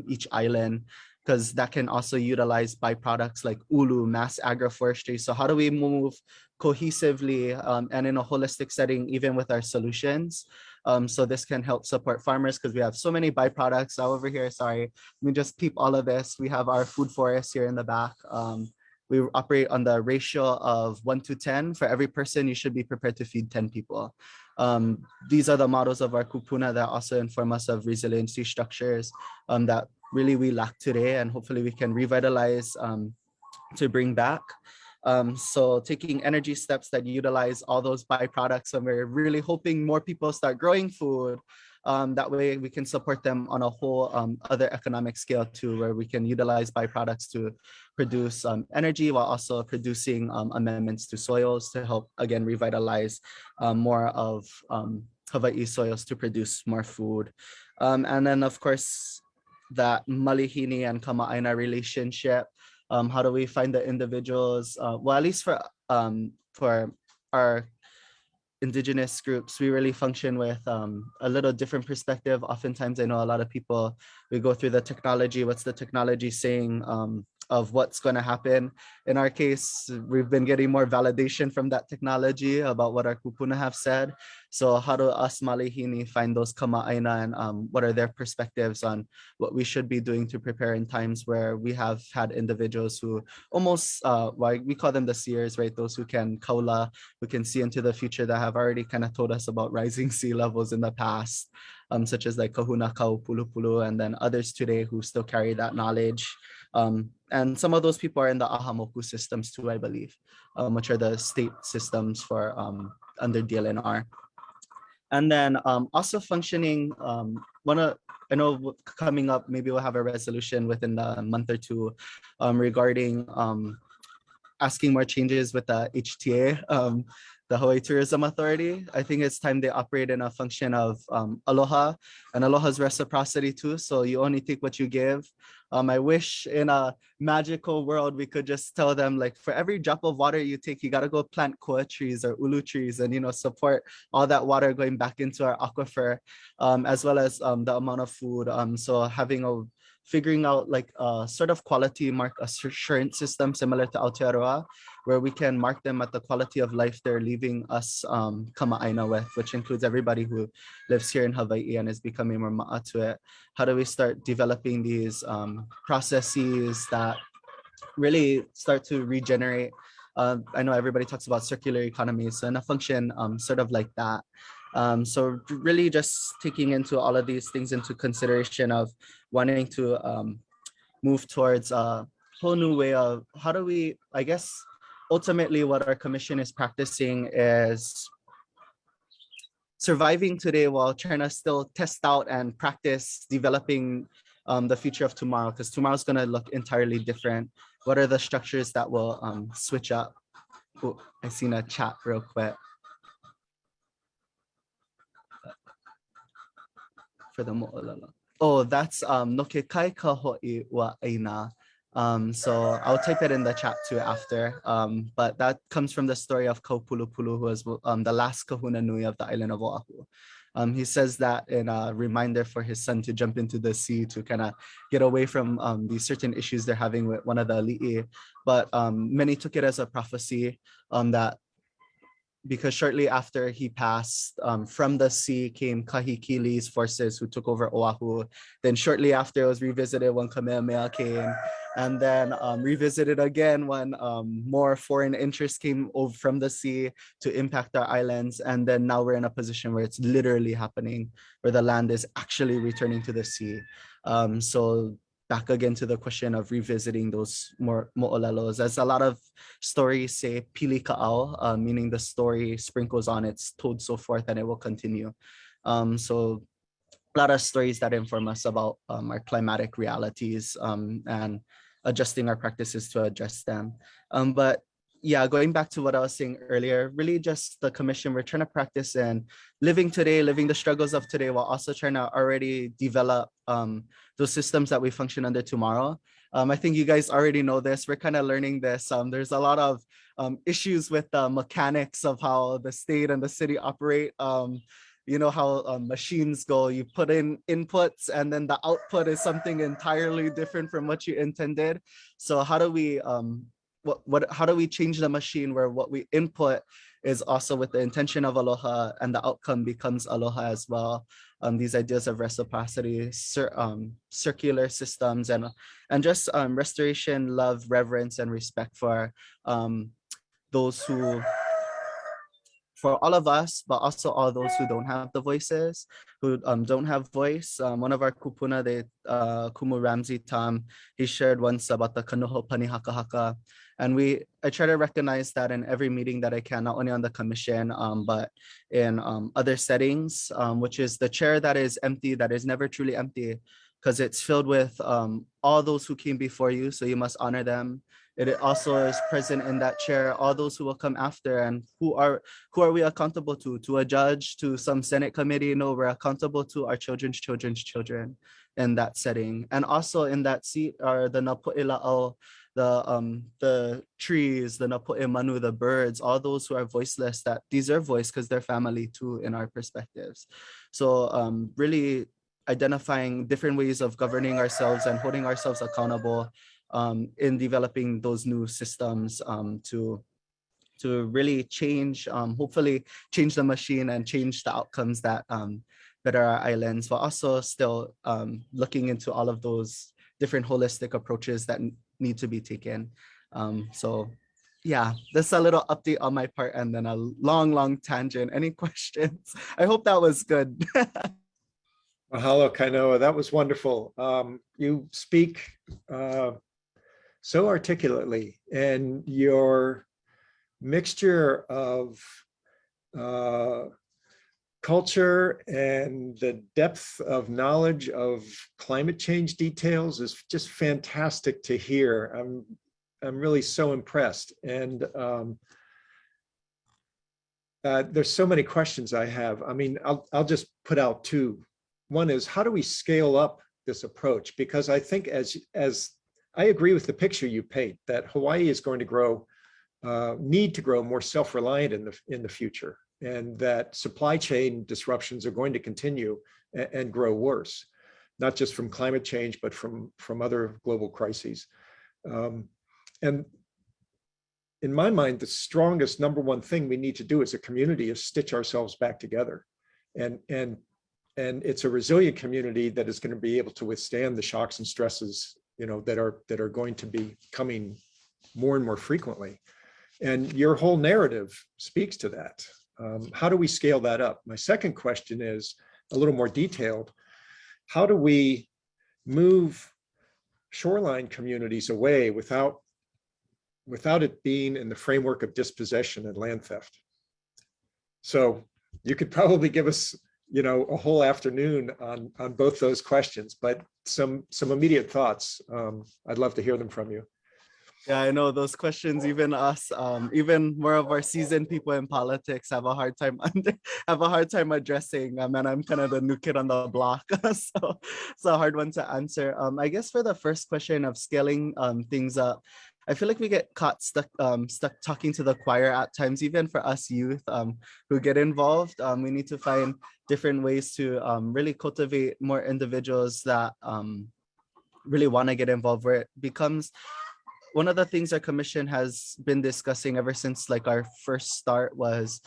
each island, because that can also utilize byproducts like ulu, mass agroforestry. So how do we move cohesively and in a holistic setting, even with our solutions? So this can help support farmers because we have so many byproducts. Over here, sorry, let me just peep all of this. We have our food forest here in the back. We operate on the ratio of 1 to 10. For every person, you should be prepared to feed 10 people. These are the models of our kupuna that also inform us of resiliency structures that really we lack today, and hopefully we can revitalize to bring back. So taking energy steps that utilize all those byproducts, and we're really hoping more people start growing food. That way we can support them on a whole other economic scale too, where we can utilize byproducts to produce energy while also producing amendments to soils to help, again, revitalize more of Hawaii soils to produce more food. And then of course, that Malihini and Kama'aina relationship. How do we find the individuals? Well, at least for our indigenous groups, we really function with a little different perspective. Oftentimes, I know a lot of people, we go through the technology. What's the technology saying of what's going to happen? In our case, we've been getting more validation from that technology about what our kupuna have said. So how do us Malihini find those kama'aina, and what are their perspectives on what we should be doing to prepare in times where we have had individuals who almost, we call them the seers, right? Those who can kaula, who can see into the future, that have already kind of told us about rising sea levels in the past, such as like Kahuna Kau Pulu Pulu, and then others today who still carry that knowledge. And some of those people are in the Ahamoku systems too, I believe, which are the state systems for under DLNR. And then also functioning, I know coming up, maybe we'll have a resolution within a month or two regarding asking more changes with the HTA, the Hawaii Tourism Authority. I think it's time they operate in a function of aloha, and aloha's reciprocity too. So you only take what you give. I wish in a magical world we could just tell them, like, for every drop of water you take, you got to go plant koa trees or ulu trees, and support all that water going back into our aquifer, as well as the amount of food. So figuring out like a sort of quality mark assurance system similar to Aotearoa, where we can mark them at the quality of life they're leaving us kama'aina with, which includes everybody who lives here in Hawaii and is becoming more ma'a to it. How do we start developing these processes that really start to regenerate? I know everybody talks about circular economies, so in a function sort of like that. So really just taking into all of these things into consideration of wanting to move towards a whole new way of how do we, I guess, ultimately what our commission is practicing is surviving today while trying to still test out and practice developing the future of tomorrow, because tomorrow's going to look entirely different. What are the structures that will switch up? Oh, I seen a chat real quick. For the mo'olelo. Oh, that's nokekai ka ho'i wa aina. So I'll type it in the chat too after. But that comes from the story of Kaupulupulu, who was the last kahuna nui of the island of Oahu. He says that in a reminder for his son to jump into the sea to kind of get away from these certain issues they're having with one of the ali'i. But many took it as a prophecy that because shortly after he passed, from the sea came Kahikili's forces who took over Oahu. Then shortly after it was revisited when Kamehameha came, and then revisited again when more foreign interests came over from the sea to impact our islands. And then now we're in a position where it's literally happening, where the land is actually returning to the sea. So back again to the question of revisiting those more mo'olelos, as a lot of stories say pili ka'ao, meaning the story sprinkles on, it's told so forth and it will continue. So a lot of stories that inform us about our climatic realities and adjusting our practices to address them. But yeah, going back to what I was saying earlier, really just the commission, we're trying to practice and living today, living the struggles of today, while also trying to already develop those systems that we function under tomorrow. I think you guys already know this. We're kind of learning this. There's a lot of issues with the mechanics of how the state and the city operate. You know how machines go, you put in inputs and then the output is something entirely different from what you intended. So how do we how do we change the machine where what we input is also with the intention of aloha and the outcome becomes aloha as well? These ideas of reciprocity, circular systems, and just restoration, love, reverence, and respect for those who, for all of us, but also all those who don't have the voices, who don't have voice. One of our kupuna, Kumu Ramsey Tam, he shared once about the Kanoho Pani Haka Haka. And I try to recognize that in every meeting that I can, not only on the commission, but in other settings, which is the chair that is empty, that is never truly empty, because it's filled with all those who came before you, so you must honor them. It also is present in that chair, all those who will come after, and who are we accountable to? To a judge, to some Senate committee? No, we're accountable to our children's children in that setting. And also in that seat are the Napo'ila'o, the trees, the Napo'e Manu, the birds, all those who are voiceless that deserve voice because they're family too in our perspectives. So really identifying different ways of governing ourselves and holding ourselves accountable in developing those new systems to really change, hopefully change the machine and change the outcomes that better our islands, but also still looking into all of those different holistic approaches that need to be taken. So yeah, that's a little update on my part and then a long tangent. Any questions? I hope that was good. Mahalo, Kainoa. That was wonderful. You speak so articulately, and your mixture of culture and the depth of knowledge of climate change details is just fantastic to hear. I'm really so impressed. And there's so many questions I have. I mean, I'll just put out two. One is, how do we scale up this approach? Because I think as I agree with the picture you paint, that Hawaii is going to grow, need to grow more self-reliant in the future, and that supply chain disruptions are going to continue and grow worse, not just from climate change, but from other global crises. And in my mind, the strongest number one thing we need to do as a community is stitch ourselves back together. And it's a resilient community that is going to be able to withstand the shocks and stresses, you know, that are going to be coming more and more frequently. And your whole narrative speaks to that. How do we scale that up? My second question is a little more detailed. How do we move shoreline communities away without it being in the framework of dispossession and land theft? So you could probably give us, a whole afternoon on both those questions, but some immediate thoughts. I'd love to hear them from you. Yeah, I know those questions, even us, even more of our seasoned people in politics have a hard time addressing. And I'm kind of the new kid on the block. So it's a hard one to answer. I guess for the first question of scaling things up, I feel like we get caught stuck talking to the choir at times, even for us youth who get involved. We need to find different ways to really cultivate more individuals that really want to get involved, where it becomes one of the things our commission has been discussing ever since like our first start was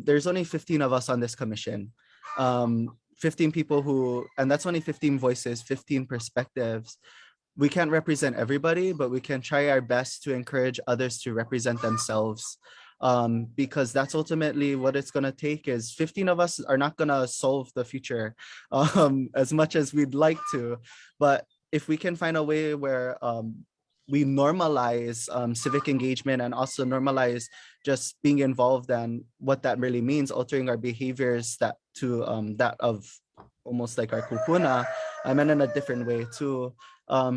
there's only 15 of us on this commission. 15 people and that's only 15 voices, 15 perspectives. We can't represent everybody, but we can try our best to encourage others to represent themselves. Because that's ultimately what it's going to take. Is 15 of us are not going to solve the future as much as we'd like to, but if we can find a way where we normalize civic engagement and also normalize just being involved and what that really means, altering our behaviors that of almost like our kupuna, and in a different way too.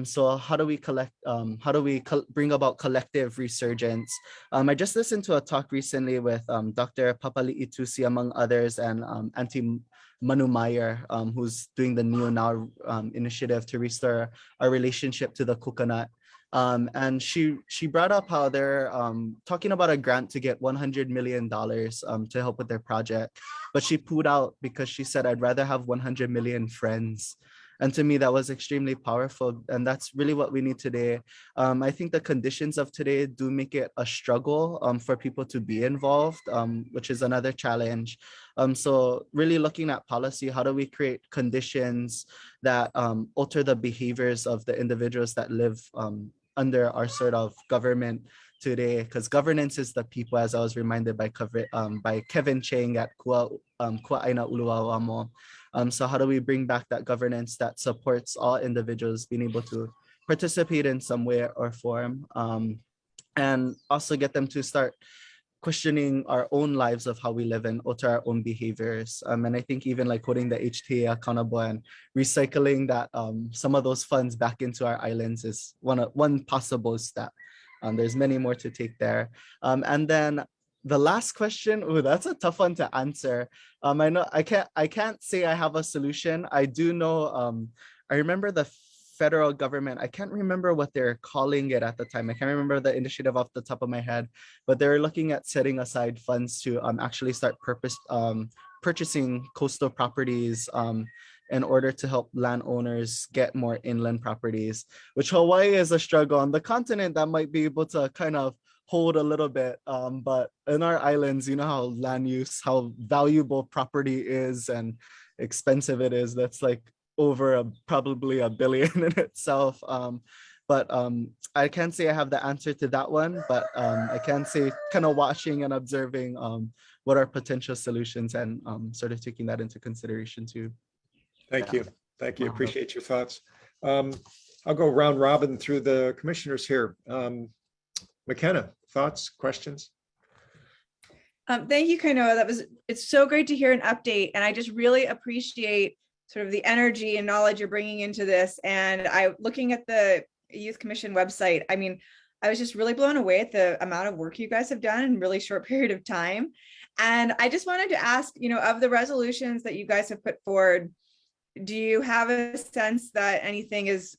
So how do we bring about collective resurgence? I just listened to a talk recently with Dr. Papali Itusi, among others, and Auntie Manu Meyer, who's doing the Neo Now initiative to restore our relationship to the coconut. And she brought up how they're talking about a grant to get $100 million to help with their project, but she pulled out because she said, I'd rather have 100 million friends. And to me, that was extremely powerful. And that's really what we need today. I think the conditions of today do make it a struggle for people to be involved, which is another challenge. So really looking at policy, how do we create conditions that alter the behaviors of the individuals that live under our sort of government today? Because governance is the people, as I was reminded by Kevin Chang at Kua Aina Uluwawamo. So how do we bring back that governance that supports all individuals being able to participate in some way or form, and also get them to start questioning our own lives of how we live and alter our own behaviors. And I think even like holding the HTA accountable and recycling that some of those funds back into our islands is one possible step. There's many more to take there. And then the last question, that's a tough one to answer. I know I can't say I have a solution. I do know, I remember the federal government, I can't remember what they're calling it at the time. I can't remember the initiative off the top of my head, but they're looking at setting aside funds to actually start purchasing coastal properties in order to help landowners get more inland properties, which Hawaii is a struggle. On the continent, that might be able to kind of hold a little bit, but in our islands, you know how land use, how valuable property is and expensive it is. That's like over probably $1 billion in itself. But I can't say I have the answer to that one, but I can say kind of watching and observing what are potential solutions and sort of taking that into consideration too. Thank you. Thank you. Appreciate your thoughts. I'll go round robin through the commissioners here. McKenna, thoughts, questions? Thank you, Kainoa. It's so great to hear an update. And I just really appreciate sort of the energy and knowledge you're bringing into this. And looking at the Youth Commission website, I mean, I was just really blown away at the amount of work you guys have done in a really short period of time. And I just wanted to ask, of the resolutions that you guys have put forward, do you have a sense that anything is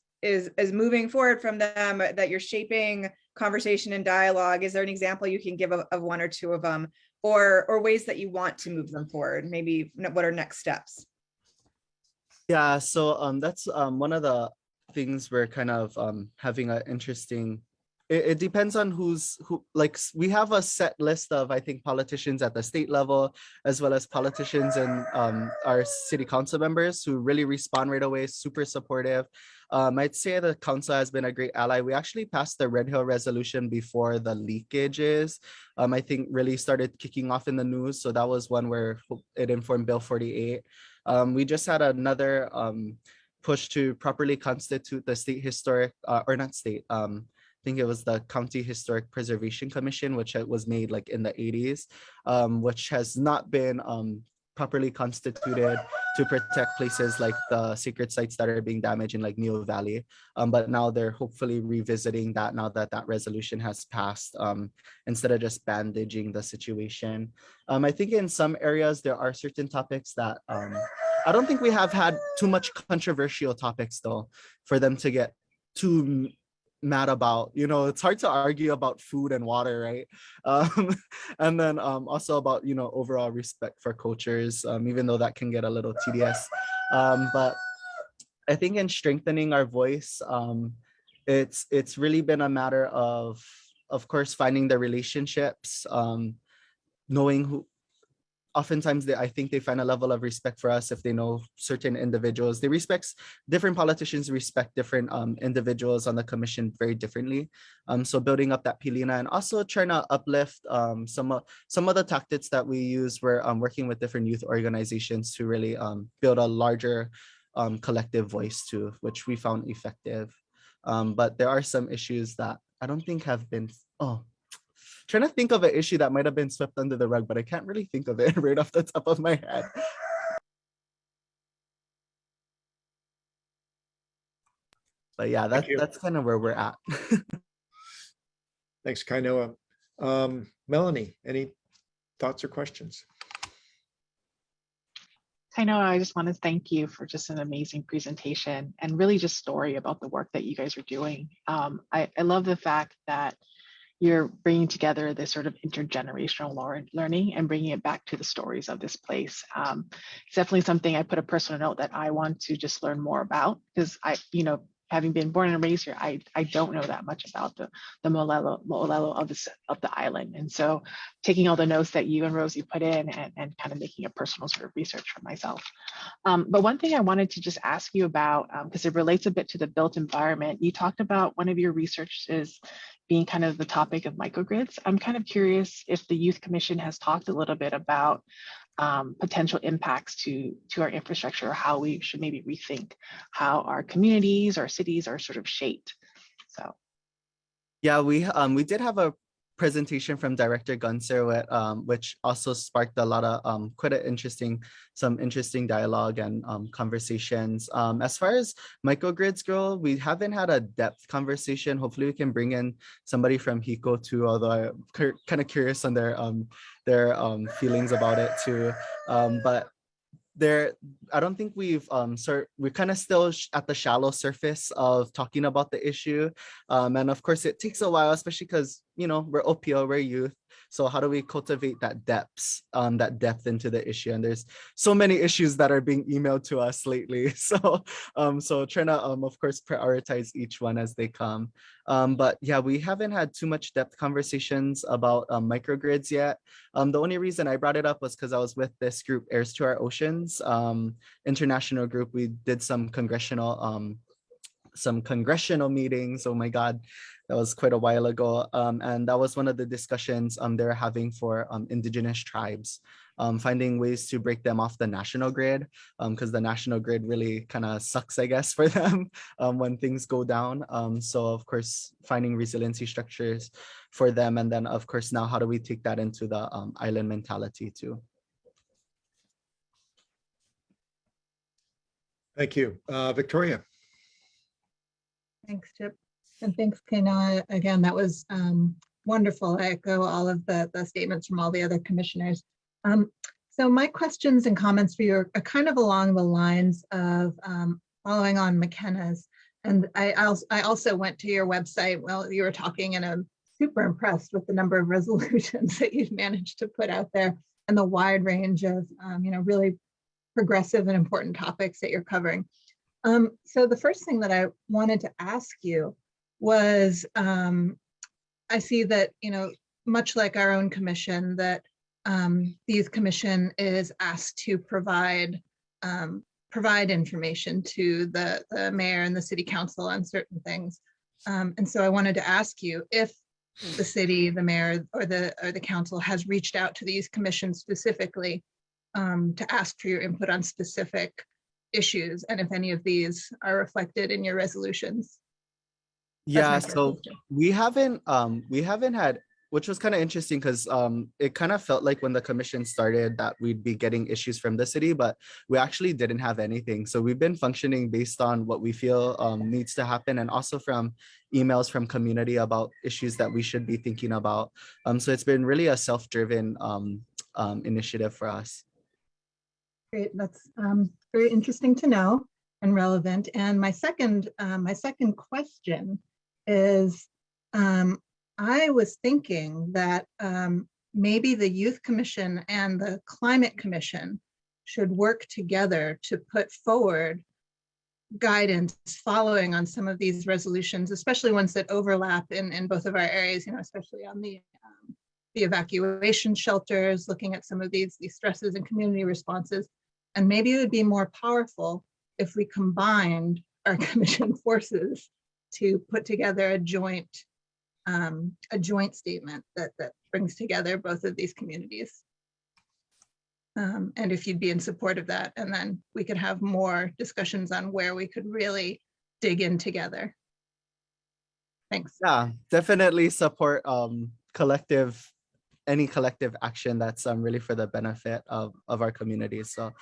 moving forward from them, that you're shaping conversation and dialogue? Is there an example you can give of one or two of them, or ways that you want to move them forward? Maybe what are next steps? Yeah, so that's one of the things we're kind of having an interesting, it depends on who, like we have a set list of, I think, politicians at the state level, as well as politicians and our city council members who really respond right away, super supportive. I'd say the council has been a great ally. We actually passed the Red Hill resolution before the leakages, I think really started kicking off in the news. So that was one where it informed Bill 48. We just had another push to properly constitute the state historic, or not state, think it was the County Historic Preservation Commission, which was made like in the 80s, which has not been properly constituted to protect places like the sacred sites that are being damaged in like Neo Valley. But now they're hopefully revisiting that now that that resolution has passed, instead of just bandaging the situation. I think in some areas there are certain topics that I don't think we have had too much controversial topics though for them to get too mad about. You know, it's hard to argue about food and water, right? And then also about, you know, overall respect for cultures, even though that can get a little tedious. But I think in strengthening our voice, it's really been a matter of course, finding the relationships, knowing who. Oftentimes, I think they find a level of respect for us if they know certain individuals. Different politicians respect different individuals on the commission very differently. So building up that pilina and also trying to uplift some of the tactics that we use. We're working with different youth organizations to really build a larger collective voice too, which we found effective. But there are some issues that I don't think have been, trying to think of an issue that might have been swept under the rug, but I can't really think of it right off the top of my head. But yeah, that's kind of where we're at. Thanks, Kainoa. Melanie, any thoughts or questions? I know, I just want to thank you for just an amazing presentation and really just story about the work that you guys are doing. I love the fact that you're bringing together this sort of intergenerational learning and bringing it back to the stories of this place. It's definitely something I put a personal note that I want to just learn more about, because having been born and raised here, I don't know that much about the mo'olelo of the island. And so taking all the notes that you and Rosie put in and kind of making a personal sort of research for myself. But one thing I wanted to just ask you about, because it relates a bit to the built environment, you talked about one of your researches being kind of the topic of microgrids. I'm kind of curious if the Youth Commission has talked a little bit about potential impacts to our infrastructure, or how we should maybe rethink how our communities, our cities are sort of shaped. So Yeah, we did have a presentation from Director Gunser, which also sparked a lot of quite some interesting dialogue and conversations. As far as microgrids go, we haven't had a depth conversation. Hopefully we can bring in somebody from HICO too, although I'm kind of curious on their feelings about it too. But I don't think we're kind of still at the shallow surface of talking about the issue. And of course it takes a while, especially because, we're OPO, we're youth. So how do we cultivate that depth into the issue? And there's so many issues that are being emailed to us lately. So trying to, of course, prioritize each one as they come. But yeah, we haven't had too much depth conversations about microgrids yet. The only reason I brought it up was because I was with this group, Heirs to Our Oceans, international group. We did some congressional meetings. Oh my God, that was quite a while ago. And that was one of the discussions they're having for indigenous tribes, finding ways to break them off the national grid, because the national grid really kind of sucks, I guess, for them when things go down. So of course, finding resiliency structures for them. And then of course, now how do we take that into the island mentality too? Thank you. Victoria. Thanks, Chip. And thanks, Kainoa. Again, that was wonderful. I echo all of the statements from all the other commissioners. So my questions and comments for you are kind of along the lines of following on McKenna's. And I also went to your website while you were talking, and I'm super impressed with the number of resolutions that you've managed to put out there and the wide range of really progressive and important topics that you're covering. So the first thing that I wanted to ask you was, I see that, much like our own commission, that the Youth Commission is asked to provide information to the mayor and the city council on certain things. And so I wanted to ask you if the city, the mayor, or the council has reached out to the Youth Commission specifically to ask for your input on specific issues, and if any of these are reflected in your resolutions. Yeah, my so question. we haven't had, which was kind of interesting because it kind of felt like when the commission started that we'd be getting issues from the city, but we actually didn't have anything. So we've been functioning based on what we feel needs to happen, and also from emails from community about issues that we should be thinking about. So it's been really a self-driven initiative for us. Great, that's very interesting to know and relevant. And my second question is, I was thinking that maybe the Youth Commission and the Climate Commission should work together to put forward guidance following on some of these resolutions, especially ones that overlap in both of our areas, especially on the evacuation shelters, looking at some of these stresses and community responses. And maybe it would be more powerful if we combined our commission forces to put together a joint statement that brings together both of these communities. And if you'd be in support of that, and then we could have more discussions on where we could really dig in together. Thanks. Yeah, definitely support any collective action that's really for the benefit of our communities. So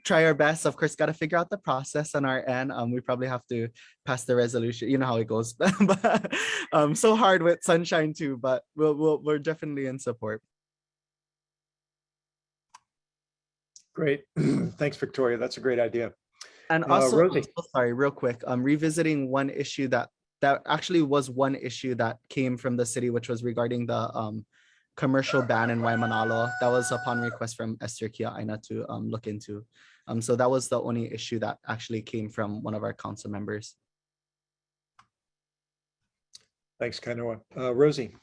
try our best. Of course, got to figure out the process on our end. We probably have to pass the resolution. You know how it goes. But so hard with sunshine too, but we're definitely in support. Great. Thanks, Victoria. That's a great idea. And also, Rosie. sorry, real quick, revisiting one issue that actually was one issue that came from the city, which was regarding the commercial ban in Waimanalo. That was upon request from Esther Kia'aina to look into. So that was the only issue that actually came from one of our council members. Thanks, Kainoa. Rosie.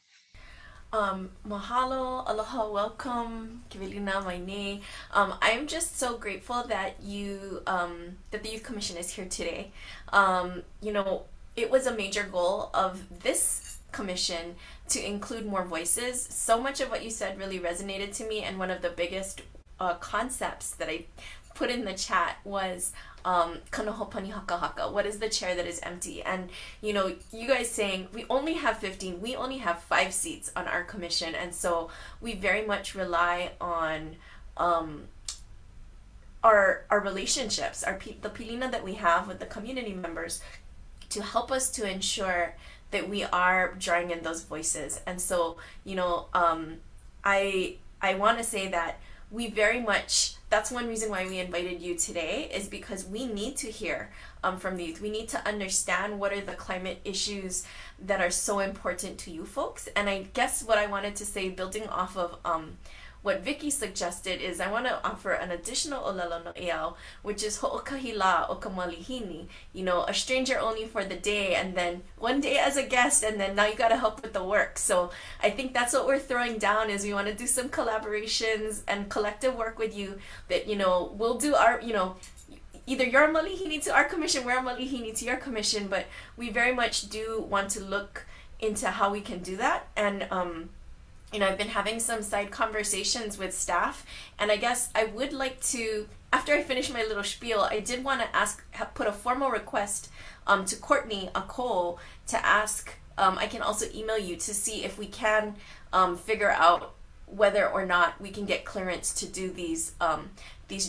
Mahalo, aloha, welcome, Kivelina, Maine. I'm just so grateful that that the Youth Commission is here today. It was a major goal of this commission to include more voices. So much of what you said really resonated to me, and one of the biggest concepts that I put in the chat was kanohopani haka haka. What is the chair that is empty? And you guys saying we only have 15, we only have 5 seats on our commission, and so we very much rely on our relationships, the pilina that we have with the community members to help us to ensure that we are drawing in those voices. And so I want to say that we very much, that's one reason why we invited you today, is because we need to hear from the youth. We need to understand what are the climate issues that are so important to you folks. And I guess what I wanted to say, building off of what Vicky suggested, is I want to offer an additional olelo no eau, which is ho'okahila o ka malihini, a stranger only for the day, and then one day as a guest, and then now you got to help with the work. So I think that's what we're throwing down, is we want to do some collaborations and collective work with you that, we'll do our, either you're a malihini to our commission, we're a malihini to your commission, but we very much do want to look into how we can do that. And I've been having some side conversations with staff, and I guess I would like to, after I finish my little spiel, I did want to put a formal request to Courtney Akol to ask, I can also email you to see if we can figure out whether or not we can get clearance to do these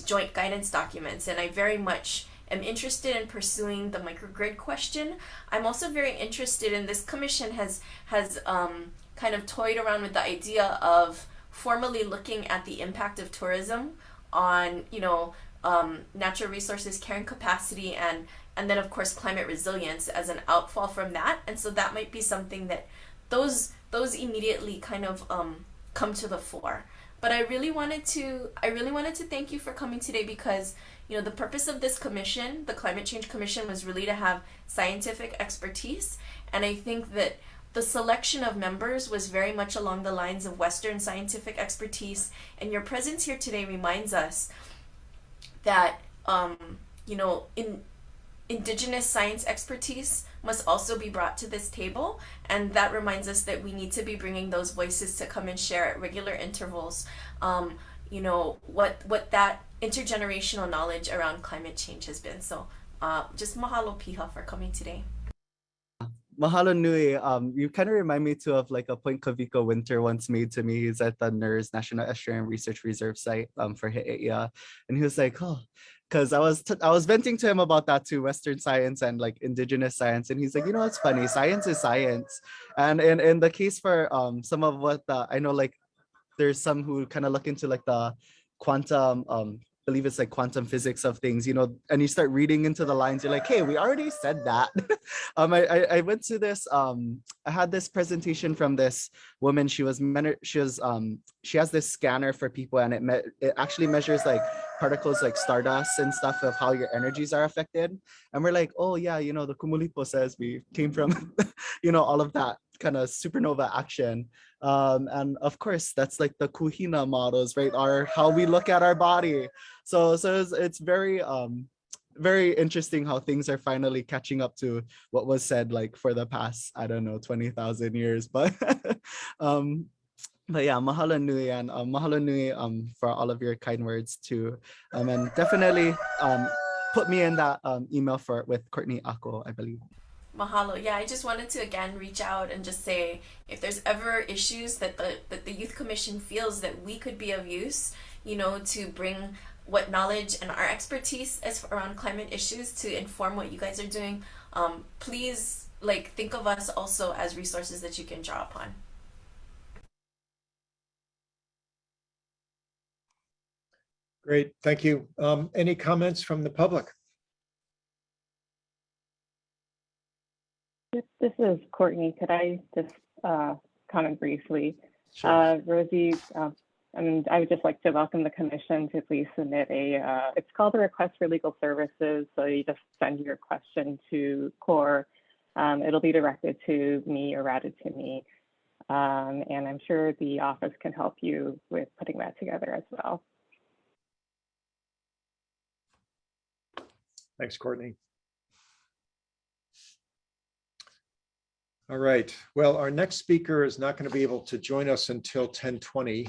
joint guidance documents. And I very much am interested in pursuing the microgrid question. I'm also very interested in, this commission has kind of toyed around with the idea of formally looking at the impact of tourism on, natural resources carrying capacity, and then of course climate resilience as an outfall from that. And so that might be something that those immediately kind of come to the fore. But I really wanted to thank you for coming today, because the purpose of this commission, the Climate Change Commission, was really to have scientific expertise. And I think that the selection of members was very much along the lines of Western scientific expertise, and your presence here today reminds us that Indigenous science expertise must also be brought to this table, and that reminds us that we need to be bringing those voices to come and share at regular intervals what that intergenerational knowledge around climate change has been. So just mahalo piha for coming today. Mahalo nui. You kind of remind me too of like a point Kaviko Winter once made to me. He's at the NERS National Estuarine Research Reserve site for He'eia. And he was like, oh, because I was venting to him about that too, Western science and like indigenous science. And he's like, you know what's funny? Science is science. And in the case for some of what I know, like there's some who kind of look into like the quantum believe it's like quantum physics of things, you know, and you start reading into the lines, you're like, hey, we already said that. I went to this I had this presentation from this woman. She has this scanner for people, and it actually measures like particles like stardust and stuff of how your energies are affected. And we're like, oh yeah, you know, the Kumulipo says we came from you know, all of that kind of supernova action. And of course, that's like the Kuhina models, right? Are how we look at our body. So it's very very interesting how things are finally catching up to what was said like for the past, I don't know, 20,000 years. But but yeah, mahalo nui, and mahalo nui for all of your kind words too. And definitely put me in that email with Courtney Ako, I believe. Mahalo. Yeah, I just wanted to again reach out and just say if there's ever issues that the Youth Commission feels that we could be of use, you know, to bring what knowledge and our expertise as around climate issues to inform what you guys are doing, please like think of us also as resources that you can draw upon. Great, thank you. Any comments from the public? This is Courtney. Could I just comment briefly? Sure. Rosie, I would just like to welcome the commission to please submit it's called a request for legal services. So you just send your question to CORE. It'll be directed to me or routed to me. And I'm sure the office can help you with putting that together as well. Thanks, Courtney. All right. Well, our next speaker is not going to be able to join us until 10:20.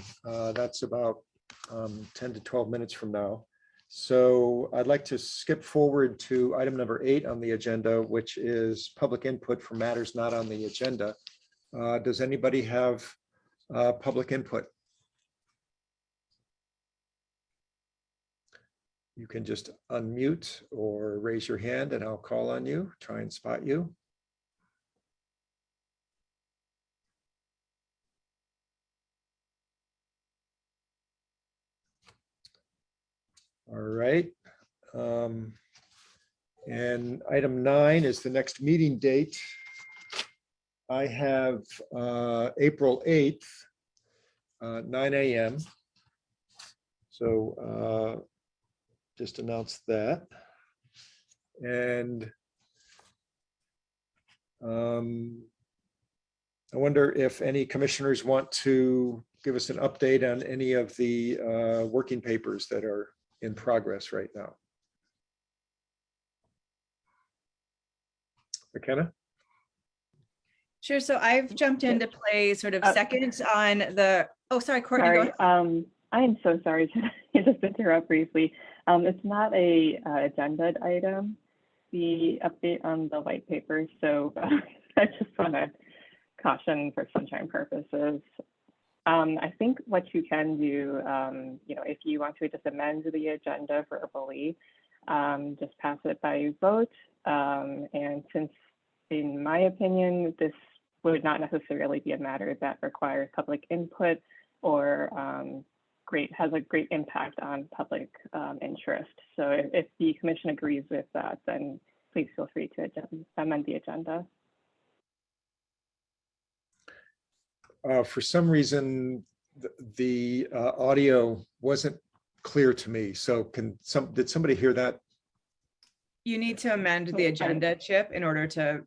That's about 10 to 12 minutes from now. So I'd like to skip forward to item number 8 on the agenda, which is public input for matters not on the agenda. Does anybody have public input? You can just unmute or raise your hand and I'll call on you, try and spot you. All right. And item 9 is the next meeting date. I have April 8th, 9 a.m. So just announce that. And I wonder if any commissioners want to give us an update on any of the working papers that are in progress right now. McKenna? Sure. So I've jumped into play sort of second on the, oh, sorry, Courtney. Sorry, Go ahead. I am so sorry to just interrupt briefly. It's not a agenda item, the update on the white paper. So I just want to caution for sunshine purposes. I think what you can do, if you want to just amend the agenda verbally, just pass it by vote. And since, in my opinion, this would not necessarily be a matter that requires public input or has a great impact on public interest. So if the commission agrees with that, then please feel free to amend the agenda. For some reason, the audio wasn't clear to me. So did somebody hear that? You need to amend the agenda, Chip, in order to.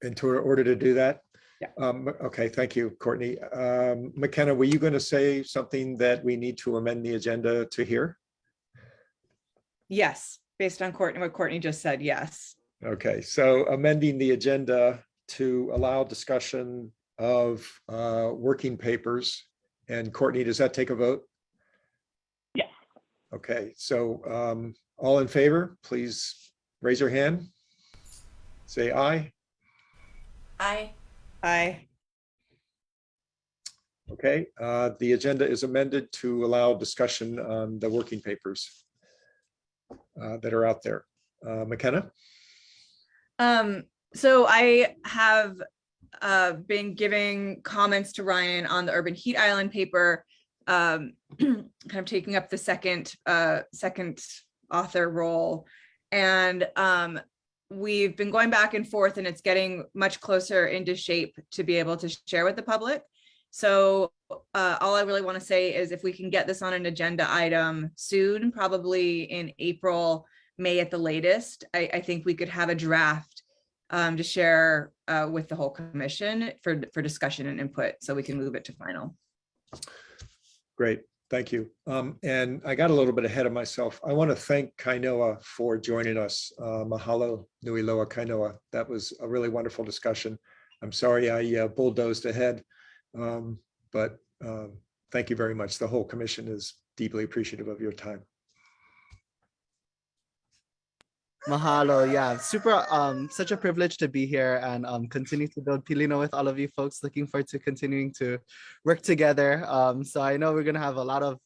In order to do that? Yeah. Okay, thank you, Courtney. McKenna, were you going to say something that we need to amend the agenda to hear? Yes, based on what Courtney just said, yes. Okay, so amending the agenda to allow discussion of working papers. And Courtney, does that take a vote? Yes. Okay, so all in favor, please raise your hand. Say aye. Aye. Aye. Okay, the agenda is amended to allow discussion on the working papers that are out there. McKenna? So I have been giving comments to Ryan on the Urban Heat Island paper, kind of taking up the second author role. And we've been going back and forth, and it's getting much closer into shape to be able to share with the public. So all I really want to say is if we can get this on an agenda item soon, probably in April, May at the latest, I think we could have a draft to share with the whole commission for discussion and input, so we can move it to final. Great, thank you. And I got a little bit ahead of myself. I want to thank Kainoa for joining us. Mahalo nui loa Kainoa. That was a really wonderful discussion. I'm sorry I bulldozed ahead, but thank you very much. The whole commission is deeply appreciative of your time. Mahalo, yeah, super, such a privilege to be here and continue to build Pilino with all of you folks. Looking forward to continuing to work together. So I know we're gonna have a lot of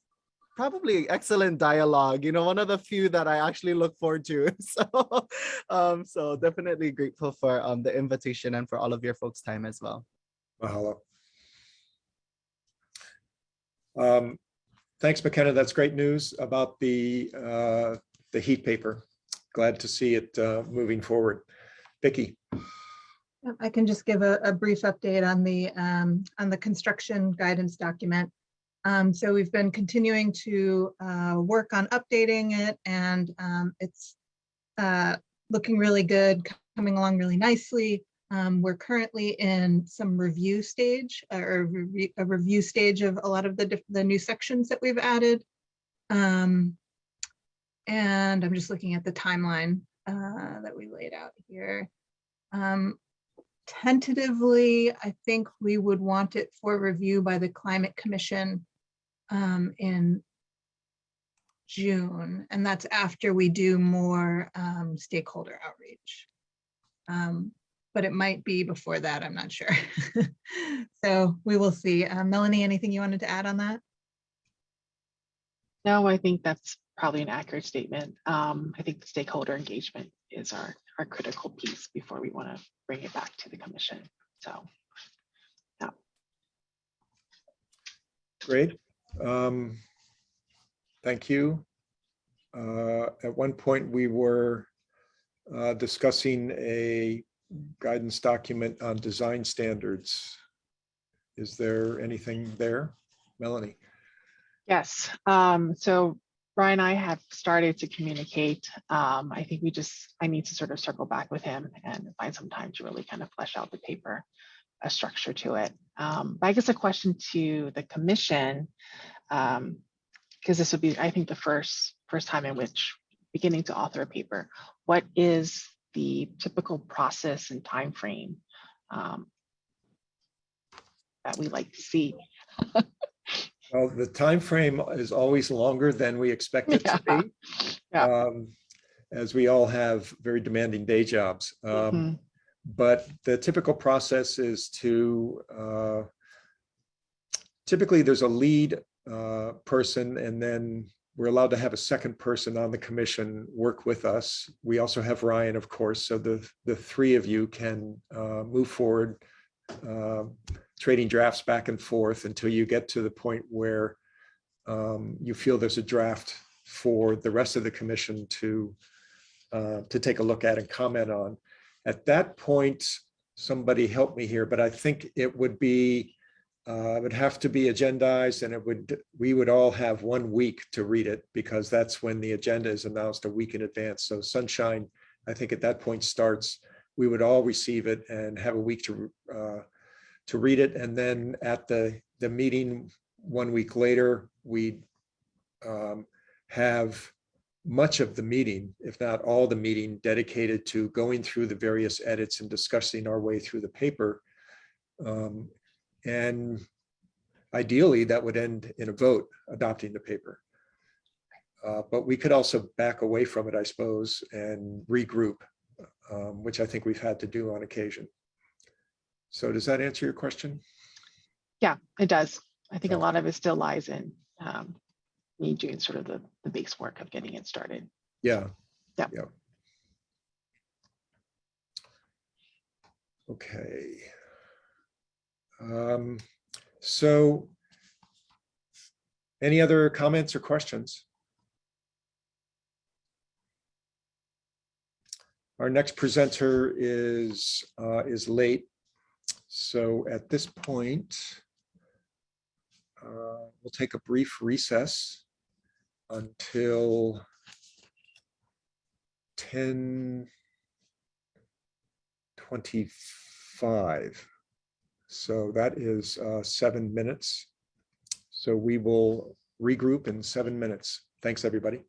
probably excellent dialogue, you know, one of the few that I actually look forward to. So, so definitely grateful for the invitation and for all of your folks' time as well. Mahalo. Thanks, McKenna. That's great news about the heat paper. Glad to see it moving forward. Vicki. I can just give a brief update on the construction guidance document. So we've been continuing to work on updating it, and it's looking really good, coming along really nicely. We're currently in some review stage, or a review stage of a lot of the new sections that we've added. And I'm just looking at the timeline that we laid out here. Tentatively, I think we would want it for review by the Climate Commission in June, and that's after we do more stakeholder outreach. But it might be before that, I'm not sure. So we will see. Melanie, anything you wanted to add on that? No, I think that's probably an accurate statement. I think the stakeholder engagement is our critical piece before we want to bring it back to the commission. So, yeah. Great. Thank you. At one point, we were discussing a guidance document on design standards. Is there anything there, Melanie? Yes. So Brian and I have started to communicate. I think I need to sort of circle back with him and find some time to really kind of flesh out the paper, a structure to it. But I guess a question to the commission, because this would be, I think, the first time in which beginning to author a paper. What is the typical process and time frame that we like to see? Well, the time frame is always longer than we expect it to be, as we all have very demanding day jobs. But the typical process is to, typically there's a lead person, and then we're allowed to have a second person on the commission work with us. We also have Ryan, of course, so the three of you can move forward, trading drafts back and forth until you get to the point where you feel there's a draft for the rest of the commission to take a look at and comment on. At that point, somebody help me here, but I think it would be, would have to be agendized, and we would all have 1 week to read it, because that's when the agenda is announced a week in advance. So Sunshine, I think at that point starts, we would all receive it and have a week to read it. And then at the meeting 1 week later, we'd have much of the meeting, if not all the meeting, dedicated to going through the various edits and discussing our way through the paper. And ideally, that would end in a vote adopting the paper. But we could also back away from it, I suppose, and regroup, which I think we've had to do on occasion. So does that answer your question? Yeah, it does. I think a Okay. lot of it still lies in me doing sort of the base work of getting it started. Yeah. Yeah. Yeah. Okay. So any other comments or questions? Our next presenter is late. So at this point, we'll take a brief recess until 10:25. So that is 7 minutes. So we will regroup in 7 minutes. Thanks, everybody.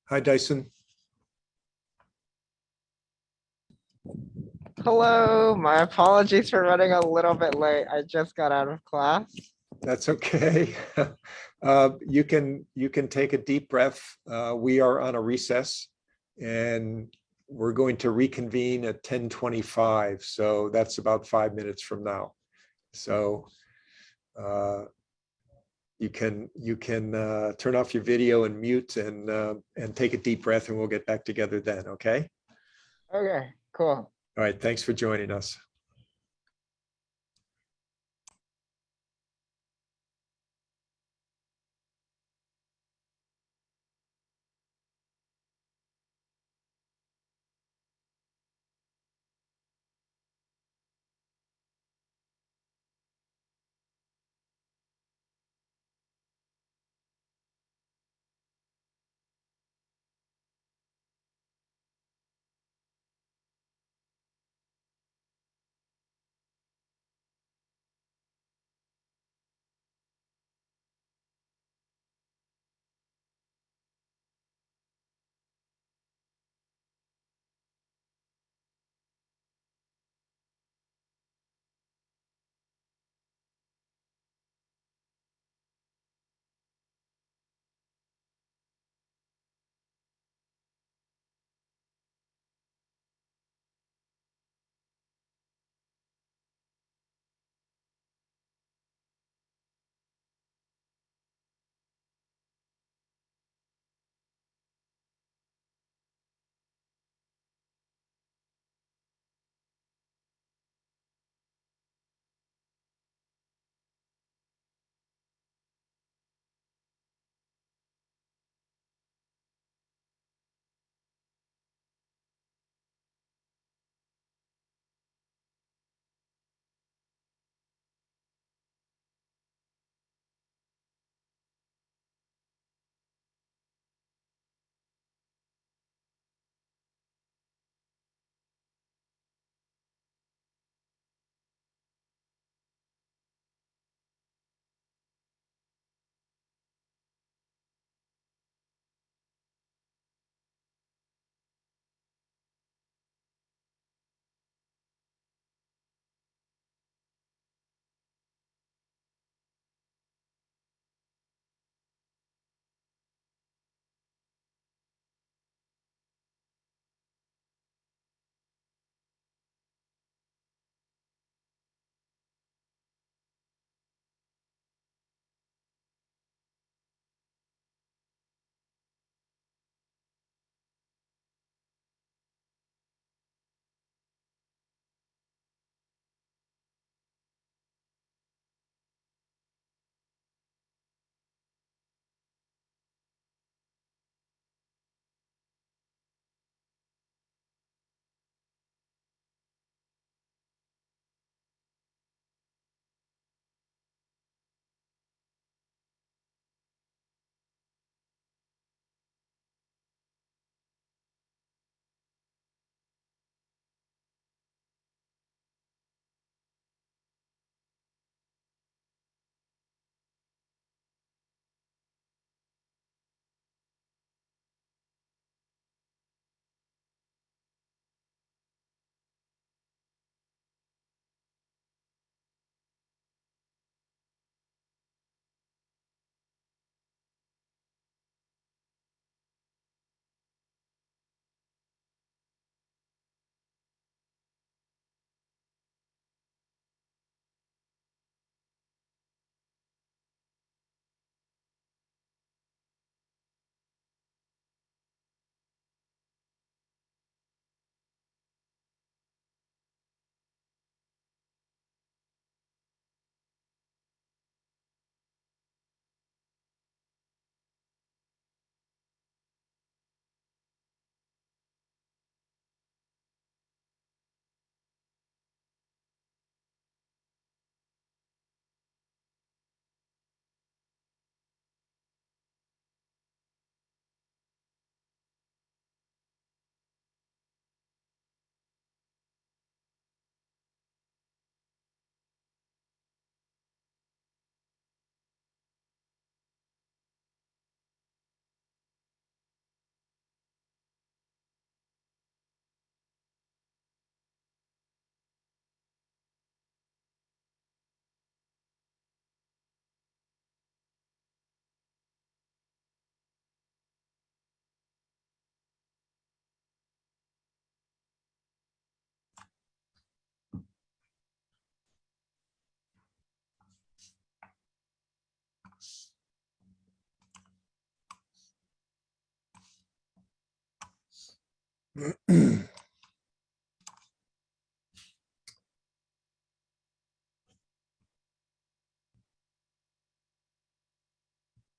Hi, Dyson. Hello, my apologies for running a little bit late. I just got out of class. That's okay. You can take a deep breath. We are on a recess and we're going to reconvene at 10:25. So that's about 5 minutes from now. So you can turn off your video and mute and take a deep breath and we'll get back together then. Okay. Okay, cool. All right. Thanks for joining us.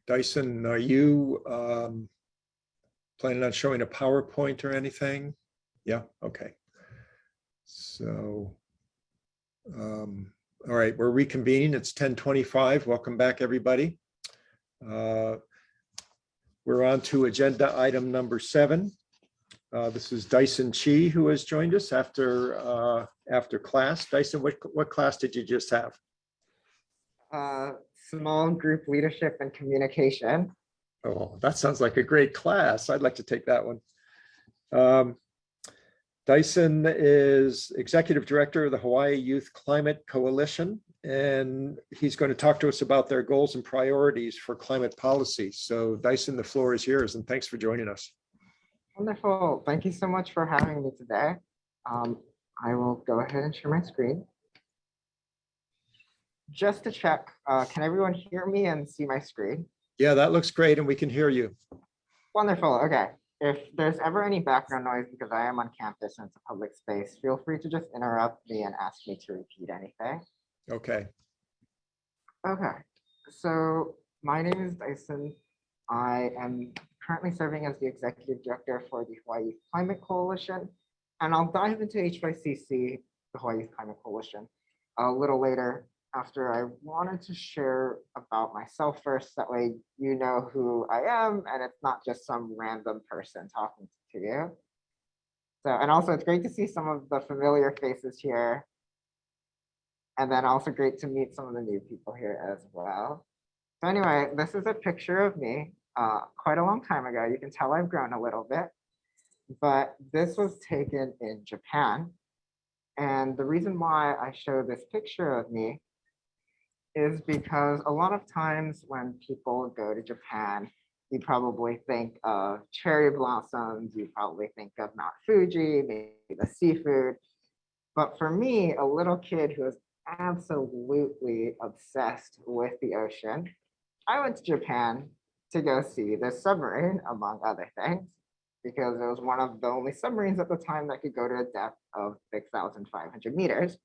Dyson, are you planning on showing a PowerPoint or anything? Yeah, okay. So, all right, we're reconvening. It's 10:25. Welcome back, everybody. We're on to agenda item number 7. This is Dyson Chi, who has joined us after class. Dyson, what class did you just have? Small group leadership and communication. Oh, that sounds like a great class. I'd like to take that one. Dyson is Executive Director of the Hawaii Youth Climate Coalition, and he's going to talk to us about their goals and priorities for climate policy. So Dyson, the floor is yours, and thanks for joining us. Wonderful. Thank you so much for having me today. I will go ahead and share my screen. Just to check, can everyone hear me and see my screen? Yeah, that looks great, and we can hear you. Wonderful. Okay. If there's ever any background noise because I am on campus and it's a public space, feel free to just interrupt me and ask me to repeat anything. Okay. Okay. So my name is Dyson. I am currently serving as the Executive Director for the Hawaii Youth Climate Coalition, and I'll dive into HYCC, the Hawaii Youth Climate Coalition, a little later after I wanted to share about myself first. That way you know who I am and it's not just some random person talking to you. So, and also it's great to see some of the familiar faces here. And then also great to meet some of the new people here as well. So anyway, this is a picture of me quite a long time ago. You can tell I've grown a little bit, but this was taken in Japan. And the reason why I show this picture of me is because a lot of times when people go to Japan, you probably think of cherry blossoms, you probably think of Mount Fuji, maybe the seafood. But for me, a little kid who was absolutely obsessed with the ocean, I went to Japan to go see this submarine, among other things, because it was one of the only submarines at the time that could go to a depth of 6,500 meters.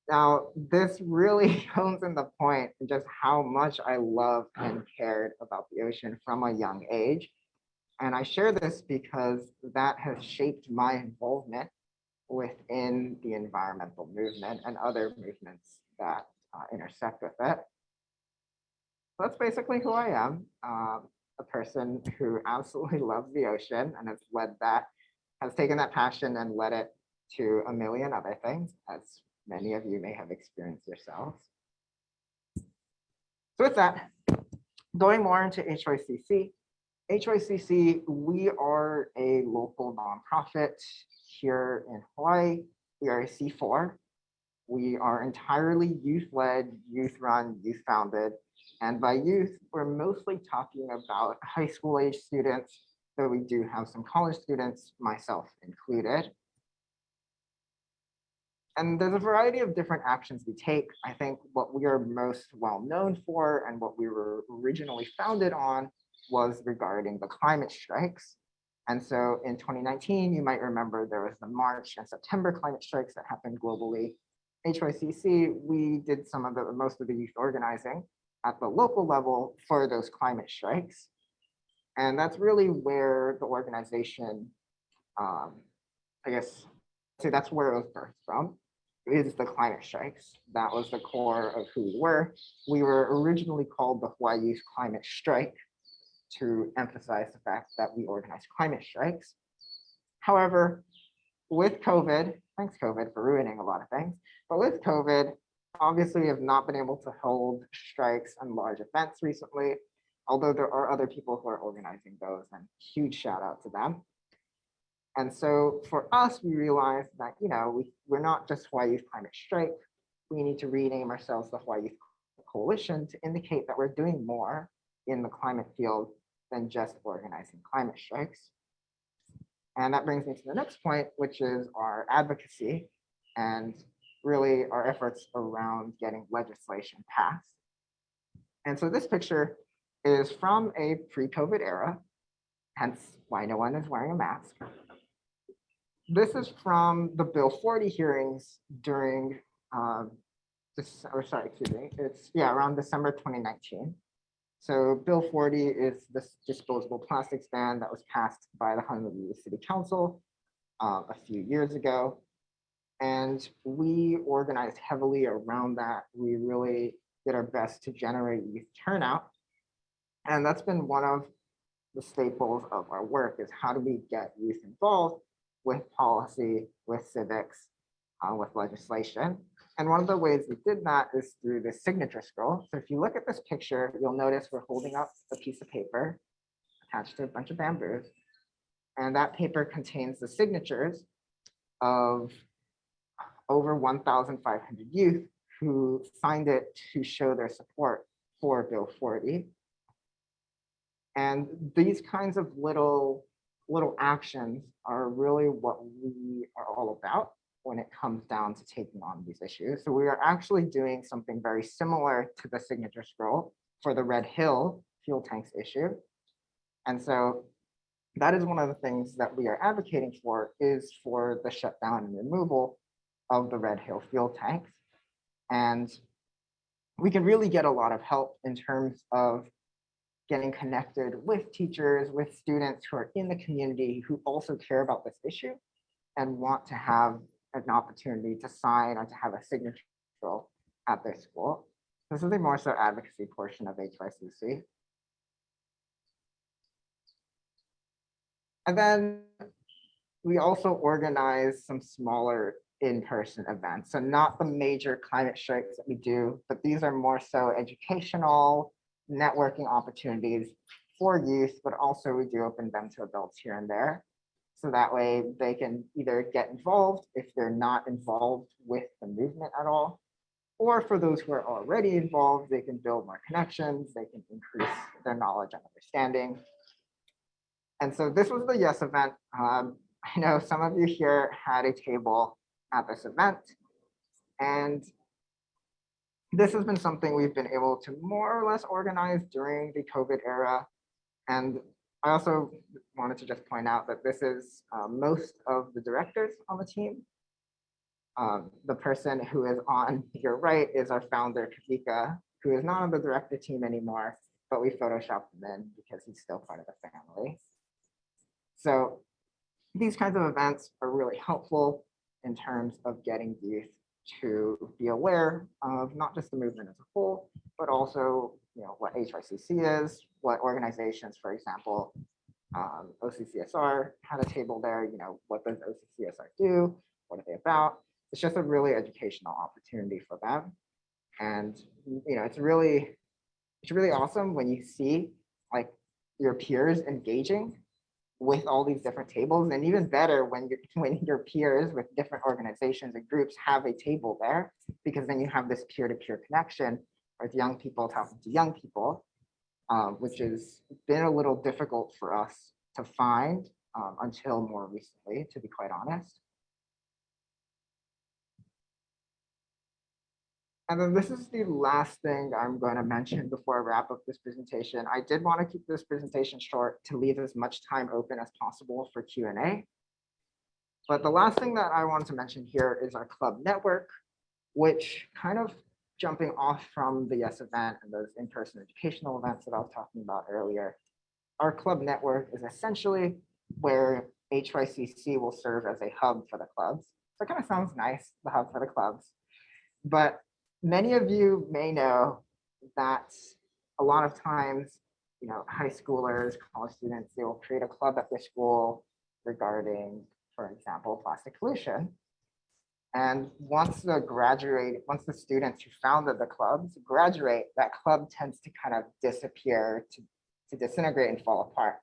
Now, this really hones in the point just how much I love and cared about the ocean from a young age. And I share this because that has shaped my involvement within the environmental movement and other movements that intersect with it. That's basically who I am, a person who absolutely loves the ocean and has taken that passion and led it to a million other things, as many of you may have experienced yourselves. So with that, going more into HYCC. HYCC, we are a local nonprofit here in Hawaii. We are a C4. We are entirely youth-led, youth-run, youth-founded. And by youth, we're mostly talking about high school age students, though we do have some college students, myself included. And there's a variety of different actions we take. I think what we are most well known for and what we were originally founded on was regarding the climate strikes. And so in 2019, you might remember there was the March and September climate strikes that happened globally. HYCC, we did most of the youth organizing at the local level for those climate strikes. And that's really where the organization, that's where it was birthed from, is the climate strikes. That was the core of who we were. We were originally called the Hawaii Youth Climate Strike to emphasize the fact that we organized climate strikes. However, with COVID, thanks COVID for ruining a lot of things, but with COVID, obviously we have not been able to hold strikes and large events recently, although there are other people who are organizing those, and huge shout out to them. And so for us, we realized that, we're not just Hawaii Youth Climate Strike. We need to rename ourselves the Hawaii Youth Coalition to indicate that we're doing more in the climate field than just organizing climate strikes. And that brings me to the next point, which is our advocacy and really our efforts around getting legislation passed. And so this picture is from a pre-COVID era. hence why no one is wearing a mask. This is from the Bill 40 hearings during, around December 2019. So Bill 40 is this disposable plastics ban that was passed by the Honolulu City Council a few years ago. And we organized heavily around that. We really did our best to generate youth turnout. And that's been one of the staples of our work, is how do we get youth involved with policy, with civics, with legislation. And one of the ways we did that is through the signature scroll. So if you look at this picture, you'll notice we're holding up a piece of paper attached to a bunch of bamboos. And that paper contains the signatures of over 1,500 youth who signed it to show their support for Bill 40. And these kinds of little actions are really what we are all about when it comes down to taking on these issues. So we are actually doing something very similar to the signature scroll for the Red Hill fuel tanks issue. And so that is one of the things that we are advocating for, is for the shutdown and removal of the Red Hill fuel tanks. And we can really get a lot of help in terms of getting connected with teachers, with students who are in the community who also care about this issue and want to have an opportunity to sign or to have a signature at their school. This is a more so advocacy portion of HYCC. And then we also organize some smaller in-person events. So not the major climate strikes that we do, but these are more so educational, networking opportunities for youth, but also we do open them to adults here and there. So that way they can either get involved if they're not involved with the movement at all, or for those who are already involved, they can build more connections, they can increase their knowledge and understanding. And so this was the Yes event. I know some of you here had a table at this event, and this has been something we've been able to more or less organize during the COVID era. And I also wanted to just point out that this is most of the directors on the team. The person who is on your right is our founder, Kavika, who is not on the director team anymore, but we photoshopped him in because he's still part of the family. So these kinds of events are really helpful in terms of getting youth to be aware of not just the movement as a whole, but also, you know, what HYCC is, what organizations, for example, OCCSR had a table there, you know, what does OCCSR do? What are they about? It's just a really educational opportunity for them. And, you know, it's really awesome when you see like your peers engaging with all these different tables, and even better when your peers with different organizations and groups have a table there, because then you have this peer-to-peer connection with young people talking to young people, which has been a little difficult for us to find until more recently, to be quite honest. And then this is the last thing I'm going to mention before I wrap up this presentation. I did want to keep this presentation short to leave as much time open as possible for Q&A. But the last thing that I wanted to mention here is our club network, which, kind of jumping off from the Yes event and those in-person educational events that I was talking about earlier, our club network is essentially where HYCC will serve as a hub for the clubs. So it kind of sounds nice, the hub for the clubs. But many of you may know that a lot of times, you know, high schoolers, college students, they will create a club at their school regarding, for example, plastic pollution. And once the students who founded the clubs graduate, that club tends to kind of disappear, to disintegrate and fall apart.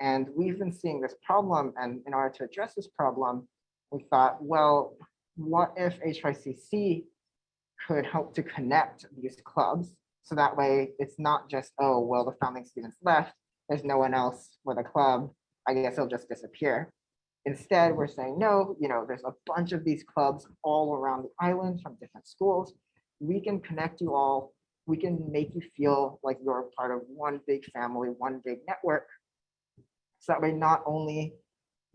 And we've been seeing this problem, and in order to address this problem, we thought, well, what if HYCC could help to connect these clubs, so that way it's not just, oh, well, the founding students left, there's no one else for the club, I guess it'll just disappear. Instead, we're saying, no, you know, there's a bunch of these clubs all around the island from different schools. We can connect you all. We can make you feel like you're part of one big family, one big network. So that way, not only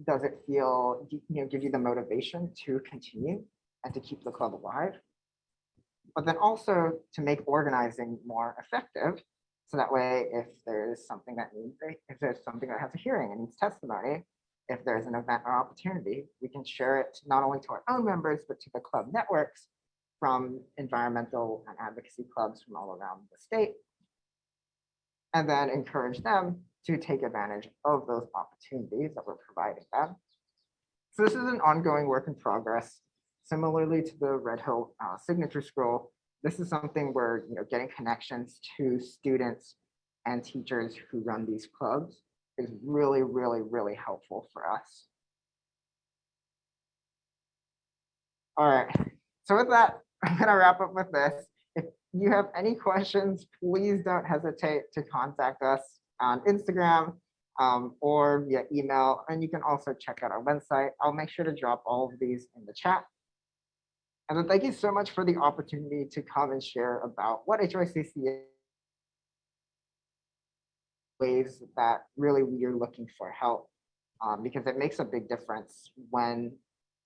does it feel, give you the motivation to continue and to keep the club alive, but then also to make organizing more effective. So that way, if there's something that has a hearing and needs testimony, if there's an event or opportunity, we can share it not only to our own members, but to the club networks from environmental and advocacy clubs from all around the state, and then encourage them to take advantage of those opportunities that we're providing them. So this is an ongoing work in progress. Similarly to the Red Hill signature scroll, this is something where getting connections to students and teachers who run these clubs is really, really, really helpful for us. All right, so with that, I'm gonna wrap up with this. If you have any questions, please don't hesitate to contact us on Instagram or via email, and you can also check out our website. I'll make sure to drop all of these in the chat. And then thank you so much for the opportunity to come and share about what HYCC is, ways that really we are looking for help, because it makes a big difference when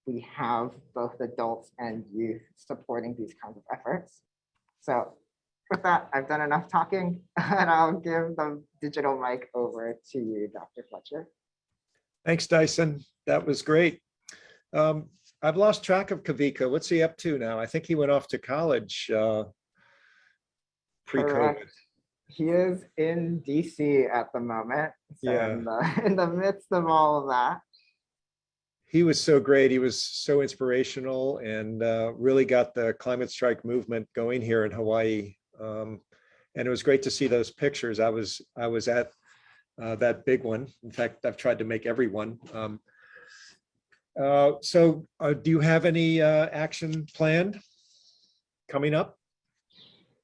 we have both adults and youth supporting these kinds of efforts. So with that, I've done enough talking, and I'll give the digital mic over to you, Dr. Fletcher. Thanks, Dyson. That was great. I've lost track of Kavika. What's he up to now? I think he went off to college pre-COVID. Correct. He is in DC at the moment. So Yeah. in the midst of all of that. He was so great. He was so inspirational and really got the climate strike movement going here in Hawaii. And it was great to see those pictures. I was at that big one. In fact, I've tried to make every one. So do you have any action planned coming up?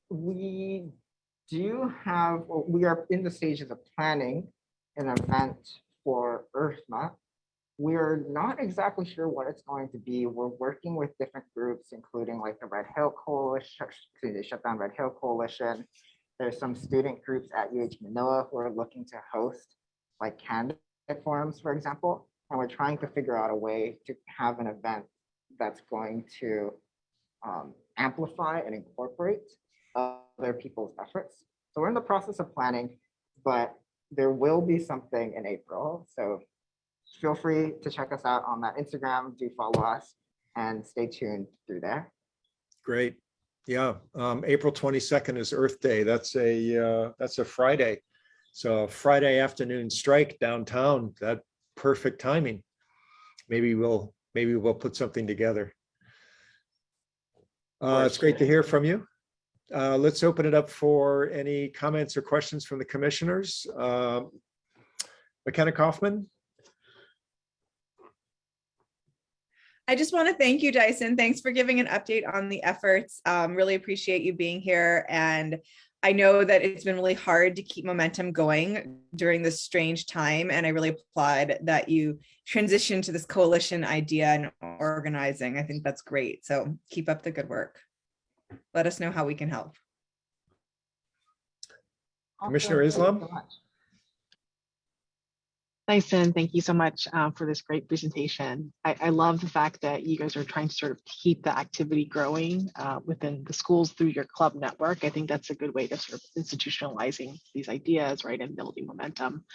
We do have, we are in the stages of planning an event for Earth Month. We're not exactly sure what it's going to be. We're working with different groups, including like the Red Hill Coalition, the Shut Down Red Hill Coalition. There's some student groups at UH Manila who are looking to host like candidate forums, for example. And we're trying to figure out a way to have an event that's going to amplify and incorporate other people's efforts. So we're in the process of planning, but there will be something in April. So feel free to check us out on that Instagram. Do follow us and stay tuned through there. Great. Yeah. April 22nd is Earth Day. That's a Friday. So Friday afternoon strike downtown. That perfect timing. Maybe we'll put something together. It's great to hear from you. Let's open it up for any comments or questions from the commissioners. McKenna Kaufman. I just want to thank you, Dyson. Thanks for giving an update on the efforts. Really appreciate you being here. And I know that it's been really hard to keep momentum going during this strange time. And I really applaud that you transitioned to this coalition idea and organizing. I think that's great. So keep up the good work. Let us know how we can help. Commissioner Islam. Dyson, thank you so much for this great presentation. I love the fact that you guys are trying to sort of keep the activity growing within the schools through your club network. I think that's a good way to sort of institutionalizing these ideas, right, and building momentum.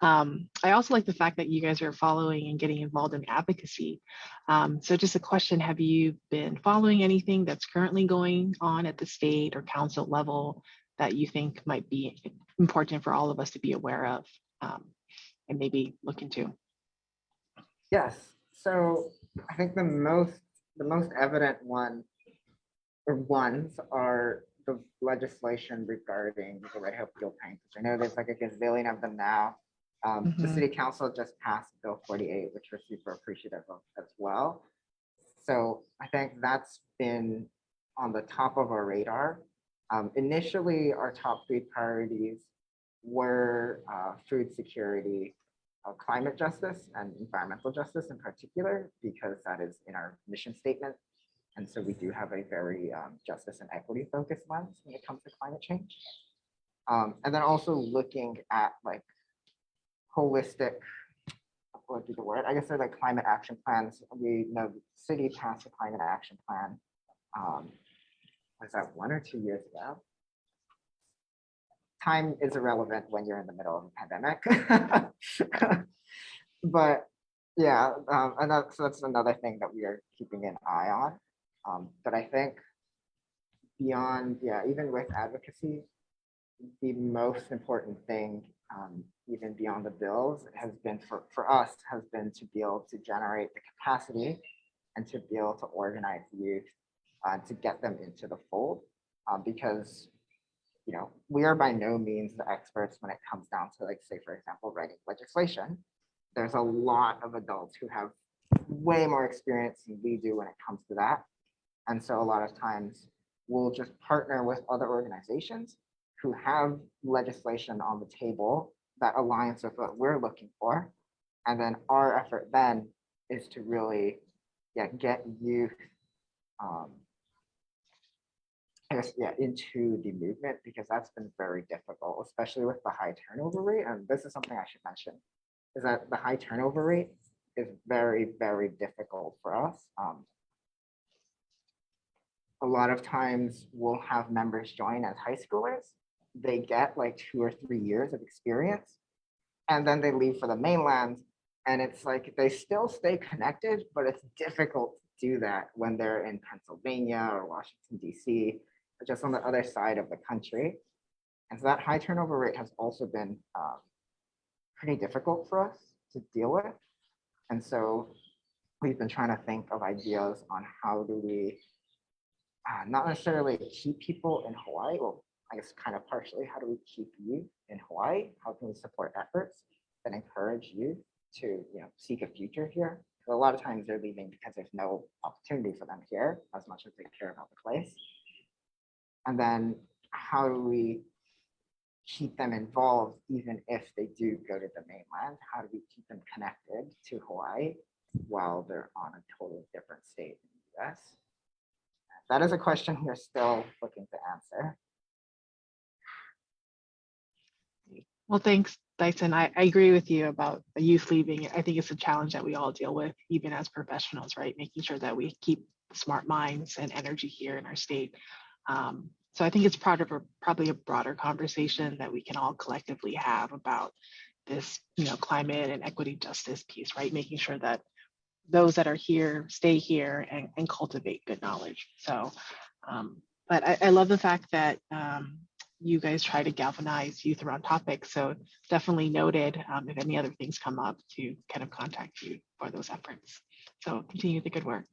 I also like the fact that you guys are following and getting involved in advocacy. So just a question, have you been following anything that's currently going on at the state or council level that you think might be important for all of us to be aware of? And maybe look into? Yes. So I think the most evident ones are the legislation regarding the Red Hill fuel tanks, which I know there's like a gazillion of them now. The city council just passed Bill 48, which we're super appreciative of as well. So I think that's been on the top of our radar. Initially, our top 3 priorities were food security, climate justice, and environmental justice in particular, because that is in our mission statement. And so we do have a very justice and equity focused lens when it comes to climate change. And then also looking at like holistic, what would be the word? I guess they're like climate action plans. We know the city passed a climate action plan. Was that 1 or 2 years ago? Time is irrelevant when you're in the middle of a pandemic. But yeah, and that's another thing that we are keeping an eye on. But I think beyond, yeah, even with advocacy, the most important thing, even beyond the bills, has been for us, has been to be able to generate the capacity and to be able to organize youth to get them into the fold. Because, you know, we are by no means the experts when it comes down to, like, say, for example, writing legislation. There's a lot of adults who have way more experience than we do when it comes to that. And so a lot of times we'll just partner with other organizations who have legislation on the table that aligns with what we're looking for. And then our effort then is to really, yeah, get youth I guess, yeah, into the movement, because that's been very difficult, especially with the high turnover rate. And this is something I should mention, is that the high turnover rate is very, very difficult for us. A lot of times we'll have members join as high schoolers. They get like 2 or 3 years of experience, and then they leave for the mainland. And it's like they still stay connected, but it's difficult to do that when they're in Pennsylvania or Washington, D.C., or just on the other side of the country. And so that high turnover rate has also been pretty difficult for us to deal with. And so we've been trying to think of ideas on how do we not necessarily keep people in Hawaii, well, I guess kind of partially, how do we keep youth in Hawaii? How can we support efforts that encourage youth to, you know, seek a future here? Because a lot of times they're leaving because there's no opportunity for them here, as much as they care about the place. And then how do we keep them involved even if they do go to the mainland? How do we keep them connected to Hawaii while they're on a totally different state in the US? That is a question we're still looking to answer. Well, thanks, Dyson. I agree with you about the youth leaving. I think it's a challenge that we all deal with, even as professionals, right? Making sure that we keep smart minds and energy here in our state. So I think it's probably a broader conversation that we can all collectively have about this, you know, climate and equity justice piece, right? Making sure that those that are here stay here and cultivate good knowledge. So, but I love the fact that you guys try to galvanize youth around topics. So definitely noted if any other things come up to kind of contact you for those efforts. So continue the good work.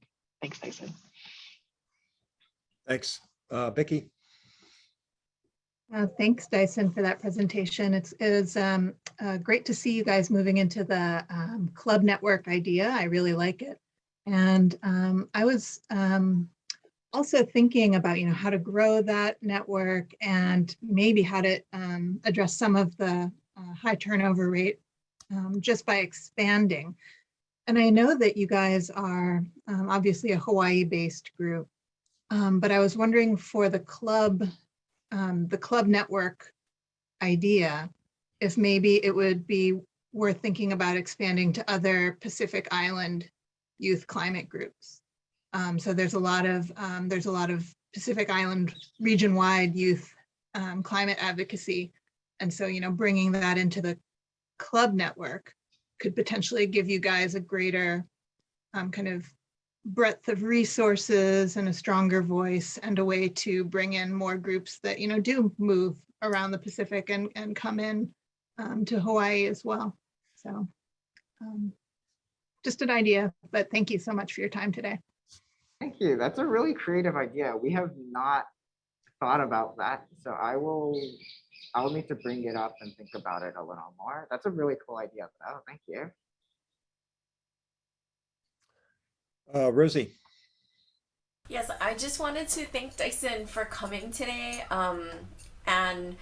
Thanks, Dyson. Thanks. Becky? Thanks, Dyson, for that presentation. It is great to see you guys moving into the club network idea. I really like it. And I was also thinking about, you know, how to grow that network and maybe how to address some of the high turnover rate just by expanding. And I know that you guys are obviously a Hawaii-based group, but I was wondering for the club network idea, if maybe it would be worth thinking about expanding to other Pacific Island youth climate groups. So there's a lot of Pacific Island region-wide youth climate advocacy, and so, you know, bringing that into the club network could potentially give you guys a greater kind of breadth of resources and a stronger voice and a way to bring in more groups that, you know, do move around the Pacific and come in to Hawaii as well. So just an idea, but thank you so much for your time today. Thank you. That's a really creative idea. We have not thought about that. So I'll need to bring it up and think about it a little more. That's a really cool idea though. Thank you. Rosie? Yes, I just wanted to thank Dyson for coming today. And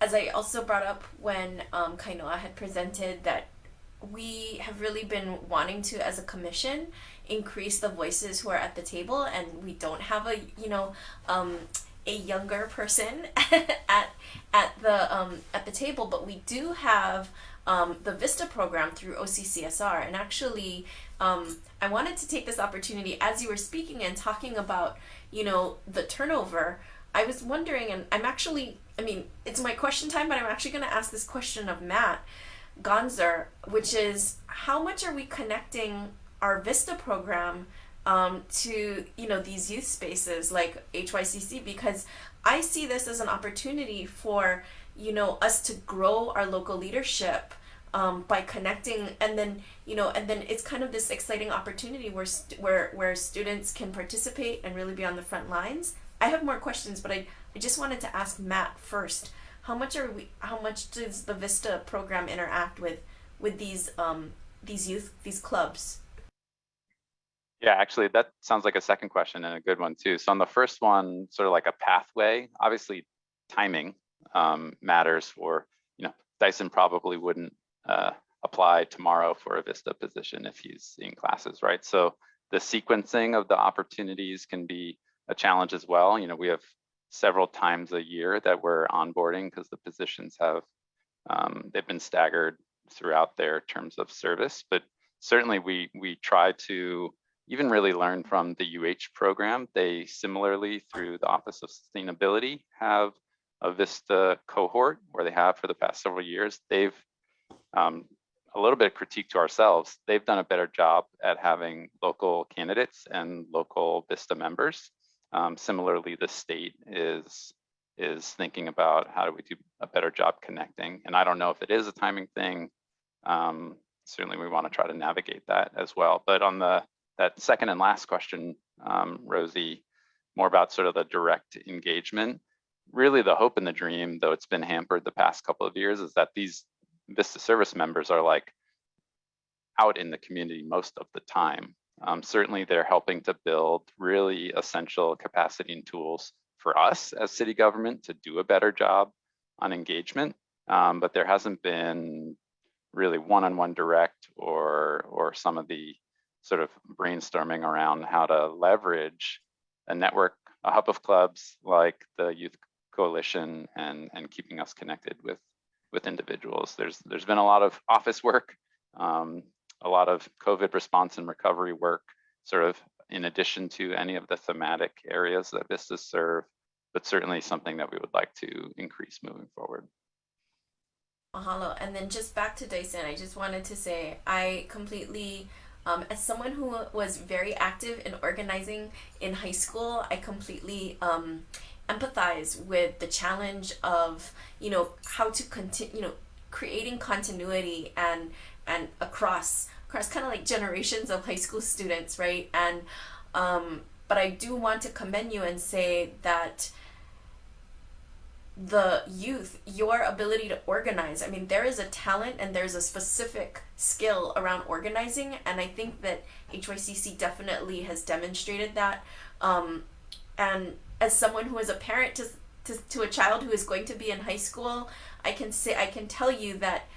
as I also brought up when Kainoa had presented, that we have really been wanting to, as a commission, increase the voices who are at the table, and we don't have a younger person at the table, but we do have the VISTA program through OCCSR. And actually, I wanted to take this opportunity as you were speaking and talking about, the turnover. I was wondering, and it's my question time, but I'm actually going to ask this question of Matt Gonzer, which is, how much are we connecting our VISTA program to these youth spaces like HYCC? Because I see this as an opportunity for us to grow our local leadership by connecting, and then it's kind of this exciting opportunity where students can participate and really be on the front lines. I have more questions, but I just wanted to ask Matt first. How much does the VISTA program interact with these youth, these clubs? Yeah, actually, that sounds like a second question and a good one too. So on the first one, sort of like a pathway, obviously timing matters for, Dyson probably wouldn't apply tomorrow for a VISTA position if he's in classes, right? So the sequencing of the opportunities can be a challenge as well. We have several times a year that we're onboarding because the positions have, they've been staggered throughout their terms of service, but certainly we try to even really learn from the UH program. They similarly, through the Office of Sustainability, have a VISTA cohort where they have for the past several years. They've, a little bit of critique to ourselves, they've done a better job at having local candidates and local VISTA members. Similarly, the state is thinking about how do we do a better job connecting. And I don't know if it is a timing thing. Certainly we want to try to navigate that as well. But on that second and last question, Rosie, more about sort of the direct engagement. Really the hope and the dream, though it's been hampered the past couple of years, is that these VISTA service members are like out in the community most of the time. Certainly they're helping to build really essential capacity and tools for us as city government to do a better job on engagement. But there hasn't been really one-on-one direct or some of the sort of brainstorming around how to leverage a network, a hub of clubs like the Youth Coalition, and keeping us connected with individuals. There's been a lot of office work, a lot of COVID response and recovery work, sort of in addition to any of the thematic areas that VISTA serve, but certainly something that we would like to increase moving forward. Mahalo. And then just back to Dyson, I just wanted to say I completely, as someone who was very active in organizing in high school, I completely empathize with the challenge of, how to continue, creating continuity and across kind of like generations of high school students, right? And but I do want to commend you and say that the youth, your ability to organize, there is a talent and there's a specific skill around organizing, and I think that HYCC definitely has demonstrated that. And as someone who is a parent to a child who is going to be in high school, I can tell you that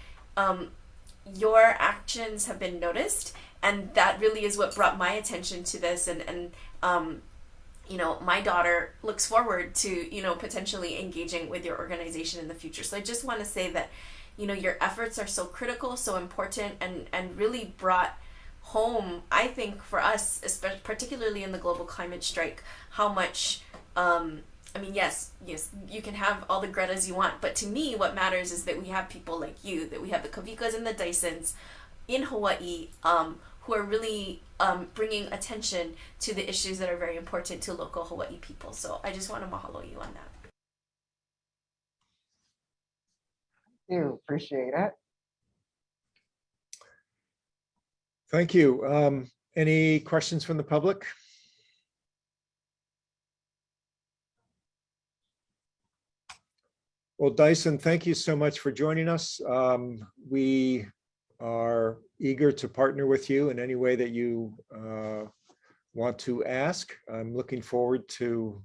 your actions have been noticed, and that really is what brought my attention to this. And my daughter looks forward to potentially engaging with your organization in the future. So I just want to say that your efforts are so critical, so important, and really brought home, I think, for us, especially particularly in the global climate strike, how much yes, you can have all the Gretas you want, but to me, what matters is that we have people like you, that we have the Kavikas and the Dysons in Hawaii, who are really bringing attention to the issues that are very important to local Hawaii people. So I just want to mahalo you on that. Thank you, appreciate it. Thank you. Any questions from the public? Well, Dyson, thank you so much for joining us. We are eager to partner with you in any way that you want to ask. I'm looking forward to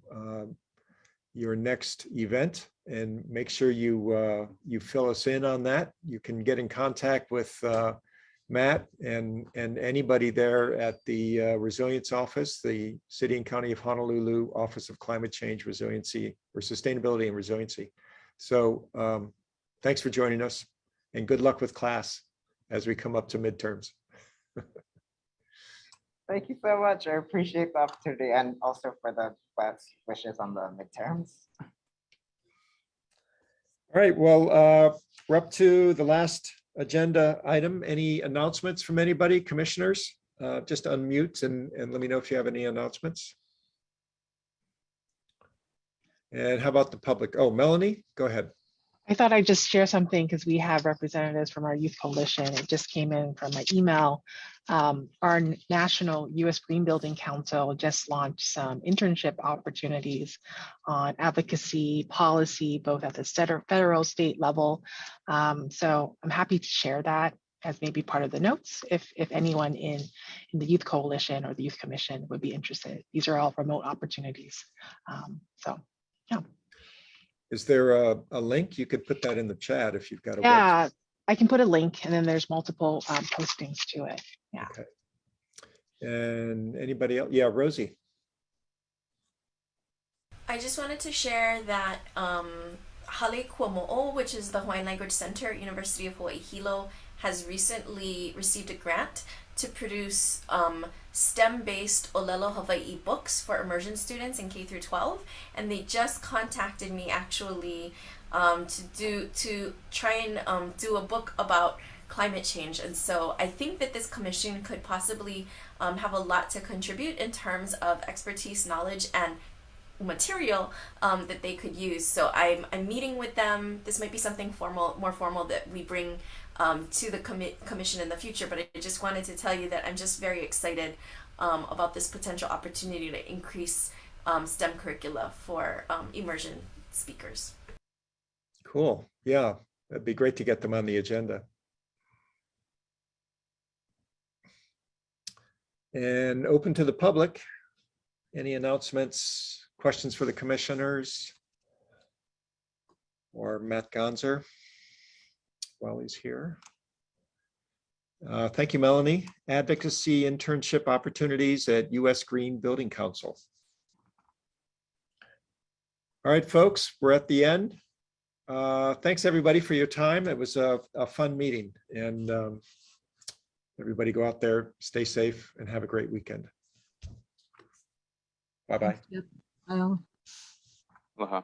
your next event, and make sure you fill us in on that. You can get in contact with Matt and anybody there at the Resilience Office, the City and County of Honolulu Office of Climate Change, Resiliency, or Sustainability and Resiliency. So thanks for joining us. and good luck with class as we come up to midterms. Thank you so much. I appreciate the opportunity and also for the best wishes on the midterms. All right, well, we're up to the last agenda item. Any announcements from anybody, commissioners? Just unmute and let me know if you have any announcements. And how about the public? Oh, Melanie, go ahead. I thought I'd just share something because we have representatives from our youth coalition. It just came in from my email. Our national U.S. Green Building Council just launched some internship opportunities on advocacy policy, both at the federal, state level. So I'm happy to share that as maybe part of the notes if anyone in the youth coalition or the youth commission would be interested. These are all remote opportunities. So yeah. Is there a link? You could put that in the chat if you've got a website. Yeah, I can put a link and then there's multiple postings to it. Yeah. Okay. And anybody else? Yeah, Rosie. I just wanted to share that Hale Kuamo'o, which is the Hawaiian Language Center at University of Hawaii Hilo, has recently received a grant to produce STEM-based Olelo Hawaii books for immersion students in K through 12, and they just contacted me actually to try and do a book about climate change. And so I think that this commission could possibly have a lot to contribute in terms of expertise, knowledge, and material that they could use. So I'm meeting with them. This might be something more formal that we bring to the commission in the future, but I just wanted to tell you that I'm just very excited about this potential opportunity to increase STEM curricula for immersion speakers. Cool. Yeah, that'd be great to get them on the agenda. And open to the public. Any announcements, questions for the commissioners? Or Matt Gonzer while he's here. Thank you, Melanie. Advocacy internship opportunities at U.S. Green Building Council. All right, folks, we're at the end. Thanks everybody for your time. It was a fun meeting, and everybody go out there, stay safe, and have a great weekend. Bye-bye. Yep. Well. Aloha.